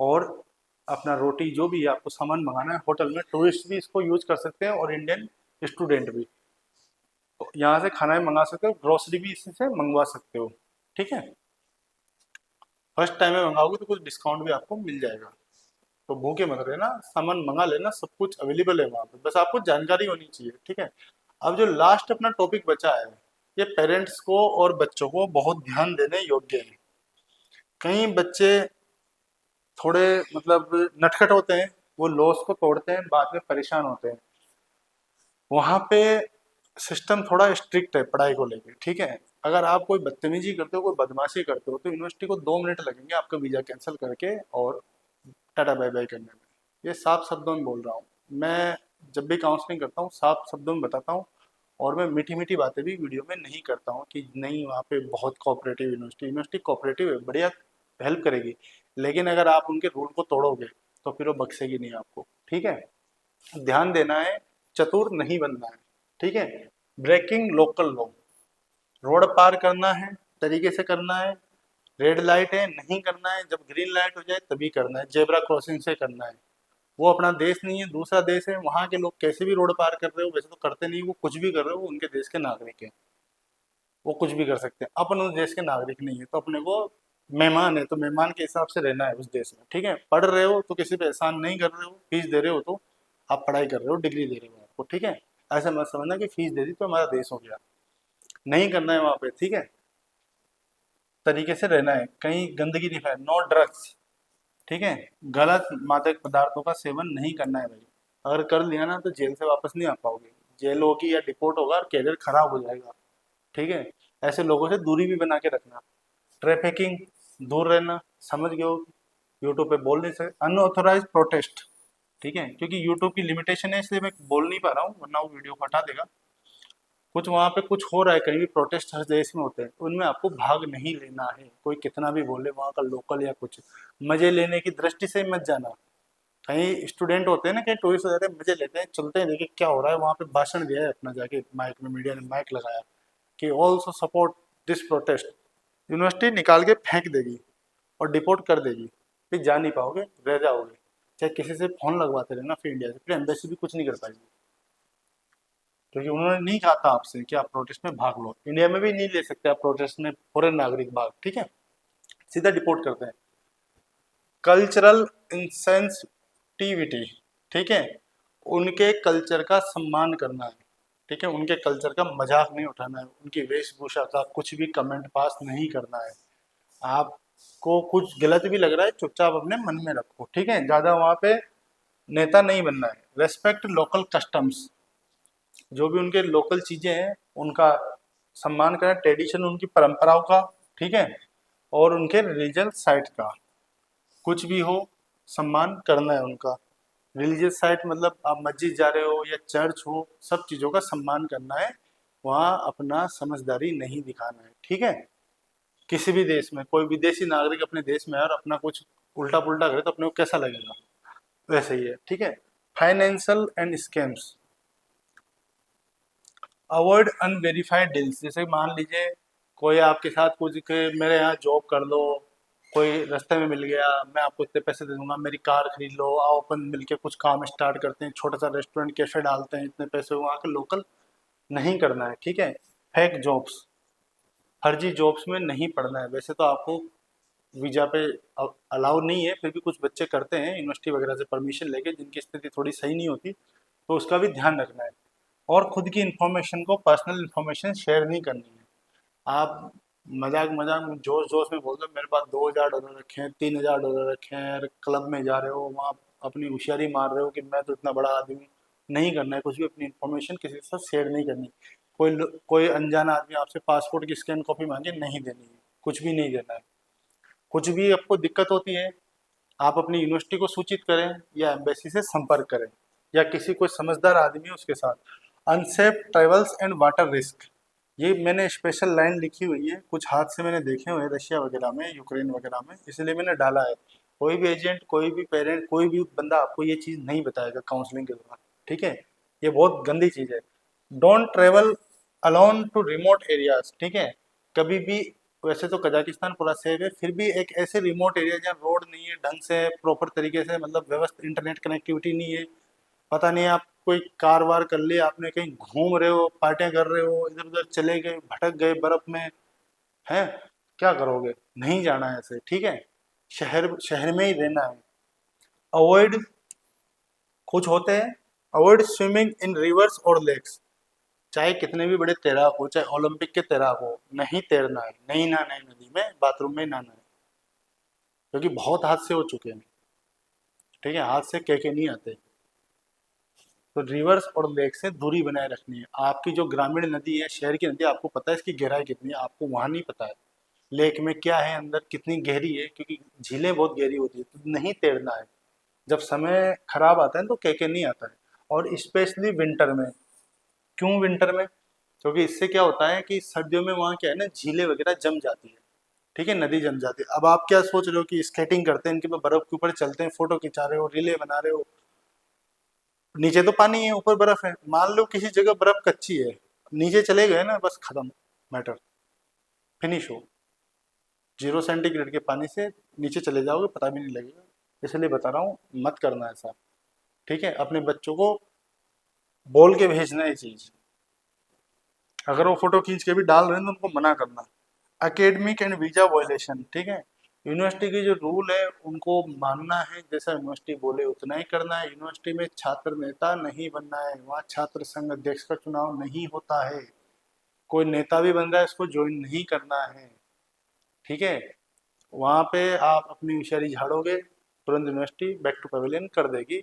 और अपना रोटी जो भी आपको सामान मंगाना है, होटल में टूरिस्ट भी इसको यूज कर सकते हैं और इंडियन स्टूडेंट भी, तो यहाँ से खाना भी मंगा सकते हो, ग्रोसरी भी इसी से मंगवा सकते हो। ठीक है, फर्स्ट टाइम में मंगाओगे तो कुछ डिस्काउंट भी आपको मिल जाएगा। तो भूखे मत रहना, सामान मंगा लेना, सब कुछ अवेलेबल है वहाँ पे, बस आपको जानकारी होनी चाहिए। ठीक है, अब जो लास्ट अपना टॉपिक बचा है, ये पेरेंट्स को और बच्चों को बहुत ध्यान देने योग्य है। कई बच्चे थोड़े मतलब नटखट होते हैं, वो लॉस को तोड़ते हैं, बाद में परेशान होते हैं। वहाँ पे सिस्टम थोड़ा स्ट्रिक्ट है पढ़ाई को लेके। ठीक है, अगर आप कोई बदतमीजी करते हो, कोई बदमाशी करते हो, तो यूनिवर्सिटी को 2 मिनट लगेंगे आपका वीज़ा कैंसिल करके और टाटा बाय बाय करने में। ये साफ शब्दों में बोल रहा हूँ मैं, जब भी काउंसलिंग करता हूँ साफ शब्दों में बताता हूँ। और मैं मीठी मीठी बातें भी वीडियो में नहीं करता हूँ कि नहीं वहाँ पे बहुत कोऑपरेटिव यूनिवर्सिटी, यूनिवर्सिटी कोऑपरेटिव है, बढ़िया हेल्प करेगी, लेकिन अगर आप उनके रूल को तोड़ोगे तो फिर वो बख्शेगी नहीं आपको। ठीक है, ध्यान देना है, चतुर नहीं बनना है। ठीक है, ब्रेकिंग लोकल लॉ, रोड पार करना है तरीके से करना है, रेड लाइट है नहीं करना है, जब ग्रीन लाइट हो जाए तभी करना है, जेब्रा क्रॉसिंग से करना है। वो अपना देश नहीं है, दूसरा देश है, वहाँ के लोग कैसे भी रोड पार कर रहे हो, वैसे तो करते नहीं, वो कुछ भी कर रहे हो, वो उनके देश के नागरिक है, वो कुछ भी कर सकते हैं। अपन उस देश के नागरिक नहीं है, तो अपने को मेहमान है, तो मेहमान के हिसाब से रहना है उस देश में। ठीक है, पढ़ रहे हो तो किसी पे एहसान नहीं कर रहे हो, फीस दे रहे हो तो आप पढ़ाई कर रहे हो, डिग्री दे रहे हो आपको। ठीक है, ऐसा मत समझना कि फीस दे दी तो हमारा देश हो गया, नहीं करना है वहाँ पे। ठीक है, तरीके से रहना है, कहीं गंदगी नहीं फैलानी, नो ड्रग्स। ठीक है, गलत मादक पदार्थों का सेवन नहीं करना है भाई, अगर कर लिया ना तो जेल से वापस नहीं आ पाओगे, जेल होगी या डिपोर्ट होगा और कैरियर खराब हो जाएगा। ठीक है, ऐसे लोगों से दूरी भी बना के रखना, ट्रैफिकिंग दूर रहना, समझ गए हो। यूट्यूब पे बोल नहीं सकते, अनऑथोराइज प्रोटेस्ट। ठीक है, क्योंकि यूट्यूब की लिमिटेशन है इसलिए मैं बोल नहीं पा रहा हूँ, वरना वो वीडियो को हटा देगा। कुछ वहाँ पे कुछ हो रहा है, कहीं भी प्रोटेस्ट हर देश में होते हैं, उनमें आपको भाग नहीं लेना है, कोई कितना भी बोले वहाँ का लोकल या कुछ, मजे लेने की दृष्टि से मत जाना। कहीं स्टूडेंट होते हैं ना, कहीं टूरिस्ट हो जाते हैं, मजे लेते हैं, चलते हैं, देखिए क्या हो रहा है वहाँ पे, भाषण दिया है अपना जाके माइक में, मीडिया ने माइक लगाया कि also support this protest, university निकाल के फेंक देगी और डिपोर्ट कर देगी, फिर जा नहीं पाओगे, रह जाओगे, चाहे किसी से फोन लगवाते रहना, फिर इंडिया से फिर एम्बेसी भी कुछ नहीं कर पाएगी, क्योंकि उन्होंने नहीं कहा था आपसे कि आप प्रोटेस्ट में भाग लो, इंडिया में भी नहीं ले सकते आप प्रोटेस्ट में फॉरेन नागरिक भाग। ठीक है, सीधा डिपोर्ट करते हैं। कल्चरल इंसेंसिटिविटी, ठीक है, उनके कल्चर का सम्मान करना है। ठीक है, उनके कल्चर का मजाक नहीं उठाना है, उनकी वेशभूषा का कुछ भी कमेंट पास नहीं करना है। आपको कुछ गलत भी लग रहा है, चुपचाप अपने मन में रखो। ठीक है, ज्यादा वहां पे नेता नहीं बनना है। रेस्पेक्ट लोकल कस्टम्स, जो भी उनके लोकल चीजें हैं उनका सम्मान करें, ट्रेडिशन उनकी परंपराओं का। ठीक है, और उनके रिलीजियस साइट का, कुछ भी हो सम्मान करना है उनका। रिलीजियस साइट मतलब आप मस्जिद जा रहे हो या चर्च हो, सब चीज़ों का सम्मान करना है, वहाँ अपना समझदारी नहीं दिखाना है। ठीक है, किसी भी देश में कोई विदेशी नागरिक अपने देश में है और अपना कुछ उल्टा पुल्टा करे तो अपने को कैसा लगेगा, वैसे ही है। ठीक है, financial and scams, avoid unverified deals, जैसे मान लीजिए कोई आपके साथ कुछ के मेरे यहाँ जॉब कर लो, कोई रास्ते में मिल गया, मैं आपको इतने पैसे दे दूंगा, मेरी कार खरीद लो, आओ अपन मिलके कुछ काम स्टार्ट करते हैं, छोटा सा रेस्टोरेंट कैफे डालते हैं, इतने पैसे वहाँ के लोकल नहीं करना है। ठीक है, फेक जॉब्स, फर्जी जॉब्स में नहीं पढ़ना है। वैसे तो आपको वीजा पे अलाउ नहीं है, फिर भी कुछ बच्चे करते हैं यूनिवर्सिटी वगैरह से परमिशन लेके, जिनकी स्थिति थोड़ी सही नहीं होती, तो उसका भी ध्यान रखना है। और खुद की इन्फॉर्मेशन को, पर्सनल इन्फॉर्मेशन शेयर नहीं करनी है। आप मजाक मजाक में जोश जोश में बोल दो मेरे पास $2000 रखे हैं, $3000 रखे हैं, क्लब में जा रहे हो, वहाँ अपनी होशियारी मार रहे हो कि मैं तो इतना बड़ा आदमी हूँ। नहीं करना है कुछ भी, अपनी इन्फॉर्मेशन किसी के साथ शेयर नहीं करनी। कोई अनजान आदमी आपसे पासपोर्ट की स्कैन कॉपी मांगे, नहीं देनी है, कुछ भी नहीं देना है। कुछ भी आपको दिक्कत होती है, आप अपनी यूनिवर्सिटी को सूचित करें या एम्बेसी से संपर्क करें, या किसी कोई समझदार आदमी है उसके साथ। Unsafe travels and water risk, ये मैंने स्पेशल लाइन लिखी हुई है, कुछ हादसे मैंने देखे हुए हैं रशिया वगैरह में, यूक्रेन वगैरह में, इसलिए मैंने डाला है। कोई भी एजेंट, कोई भी पेरेंट, कोई भी बंदा आपको ये चीज़ नहीं बताएगा काउंसलिंग के दौरान, ठीक है। ये बहुत गंदी चीज़ है। Don't travel alone to remote areas, ठीक है। कभी भी, वैसे तो कजाकिस्तान पूरा सेफ है, फिर भी एक ऐसे रिमोट एरिया जहाँ रोड नहीं है ढंग से, प्रॉपर तरीके से, मतलब व्यवस्थित इंटरनेट कनेक्टिविटी नहीं है, पता नहीं आप कोई कार वार कर लिया आपने, कहीं घूम रहे हो, पार्टियां कर रहे हो, इधर उधर चले गए, भटक गए बर्फ में, हैं, क्या करोगे? नहीं जाना है ऐसे, ठीक है। शहर शहर में ही रहना है। अवॉइड, कुछ होते हैं, अवॉइड स्विमिंग इन रिवर्स और लेक्स। चाहे कितने भी बड़े तैराक हो, चाहे ओलंपिक के तैराक हो, नहीं तैरना है, नहीं नहाना है नदी में, बाथरूम में ही नहाना है, क्योंकि बहुत हादसे हो चुके हैं, ठीक है। हादसे के नहीं आते। तो रिवर्स और लेक से दूरी बनाए रखनी है। आपकी जो ग्रामीण नदी है, शहर की नदी, आपको पता है इसकी गहराई कितनी है, आपको वहाँ नहीं पता है लेक में क्या है अंदर, कितनी गहरी है, क्योंकि झीलें बहुत गहरी होती है, तो नहीं तैरना है। जब समय खराब आता है तो के नहीं आता है। और स्पेशली विंटर में। क्यों विंटर में? क्योंकि इससे क्या होता है कि सर्दियों में वहाँ क्या है ना, झीलें वगैरह जम जाती है, ठीक है, नदी जम जाती है। अब आप क्या सोच रहे हो कि स्केटिंग करते हैं इनके में, बर्फ के ऊपर चलते हैं, फोटो खिंचा रहे हो, रीले बना रहे हो, नीचे तो पानी है, ऊपर बर्फ है। मान लो किसी जगह बर्फ कच्ची है, नीचे चले गए ना, बस खत्म, मैटर फिनिश हो। 0 सेंटीग्रेड के पानी से नीचे चले जाओगे, पता भी नहीं लगेगा। इसलिए बता रहा हूँ, मत करना ऐसा, ठीक है। अपने बच्चों को बोल के भेजना ये चीज। अगर वो फोटो खींच के भी डाल रहे हैं तो उनको मना करना। एकेडमिक एंड वीजा वायलेशन, ठीक है। यूनिवर्सिटी की जो रूल है उनको मानना है, जैसा यूनिवर्सिटी बोले उतना ही करना है। यूनिवर्सिटी में छात्र नेता नहीं बनना है, वहाँ छात्र संघ अध्यक्ष का चुनाव नहीं होता है। कोई नेता भी बन रहा है इसको ज्वाइन नहीं करना है, ठीक है। वहाँ पे आप अपनी होशियारी झाड़ोगे, तुरंत यूनिवर्सिटी बैक टू पवेलियन कर देगी,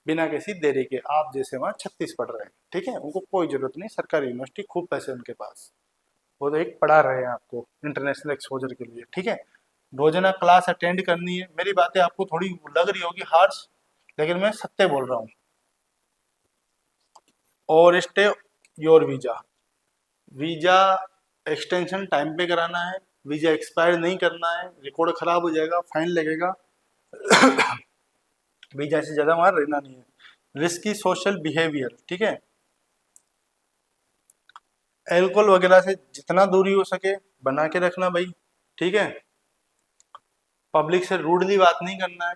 बिना किसी देरी के। आप जैसे वहाँ 36 पढ़ रहे हैं, ठीक है, उनको कोई जरूरत नहीं, सरकारी यूनिवर्सिटी, खूब पैसे उनके पास, वो तो एक पढ़ा रहे हैं आपको इंटरनेशनल एक्सपोजर के लिए, ठीक है। रोजाना क्लास अटेंड करनी है। मेरी बातें आपको थोड़ी लग रही होगी हार्श, लेकिन मैं सत्य बोल रहा हूँ। और stay your visa, visa extension time पे कराना है, वीजा एक्सपायर नहीं करना है, रिकॉर्ड खराब हो जाएगा, फाइन लगेगा। वीजा से ज्यादा वहां रहना नहीं है। रिस्की सोशल बिहेवियर, ठीक है। एल्कोहल वगैरह से जितना दूरी हो सके बना के रखना भाई, ठीक है। पब्लिक से रूडली बात नहीं करना है,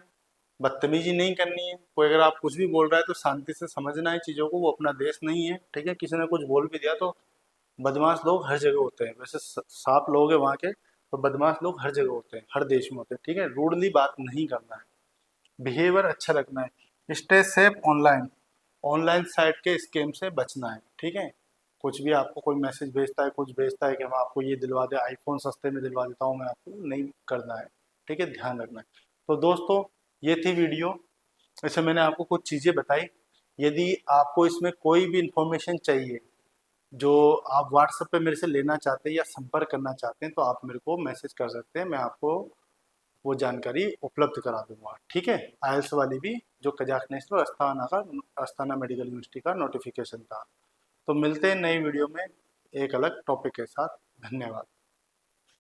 बदतमीजी नहीं करनी है। कोई अगर आप कुछ भी बोल रहा है तो शांति से समझना है चीज़ों को, वो अपना देश नहीं है, ठीक है। किसी ने कुछ बोल भी दिया तो, बदमाश लोग हर जगह होते हैं, वैसे साफ लोग हैं वहाँ के, तो बदमाश लोग हर जगह होते हैं, हर देश में होते हैं, ठीक है। रूडली बात नहीं करना है, बिहेवियर अच्छा रखना है। Stay safe online, online site के स्कैम से बचना है, ठीक है। कुछ भी आपको कोई मैसेज भेजता है, कुछ भेजता है कि मैं आपको ये दिलवा दे, आईफोन सस्ते में दिलवा देता हूँ मैं आपको, नहीं करना है, ठीक है, ध्यान रखना है। तो दोस्तों, ये थी वीडियो, इससे मैंने आपको कुछ चीज़ें बताई। यदि आपको इसमें कोई भी इंफॉर्मेशन चाहिए जो आप व्हाट्सएप पे मेरे से लेना चाहते हैं या संपर्क करना चाहते हैं, तो आप मेरे को मैसेज कर सकते हैं, मैं आपको वो जानकारी उपलब्ध करा दूंगा, ठीक है। आइल्स वाली भी, जो Kazakh national Asthana medical university का नोटिफिकेशन था। तो मिलते हैं नई वीडियो में एक अलग टॉपिक के साथ। धन्यवाद।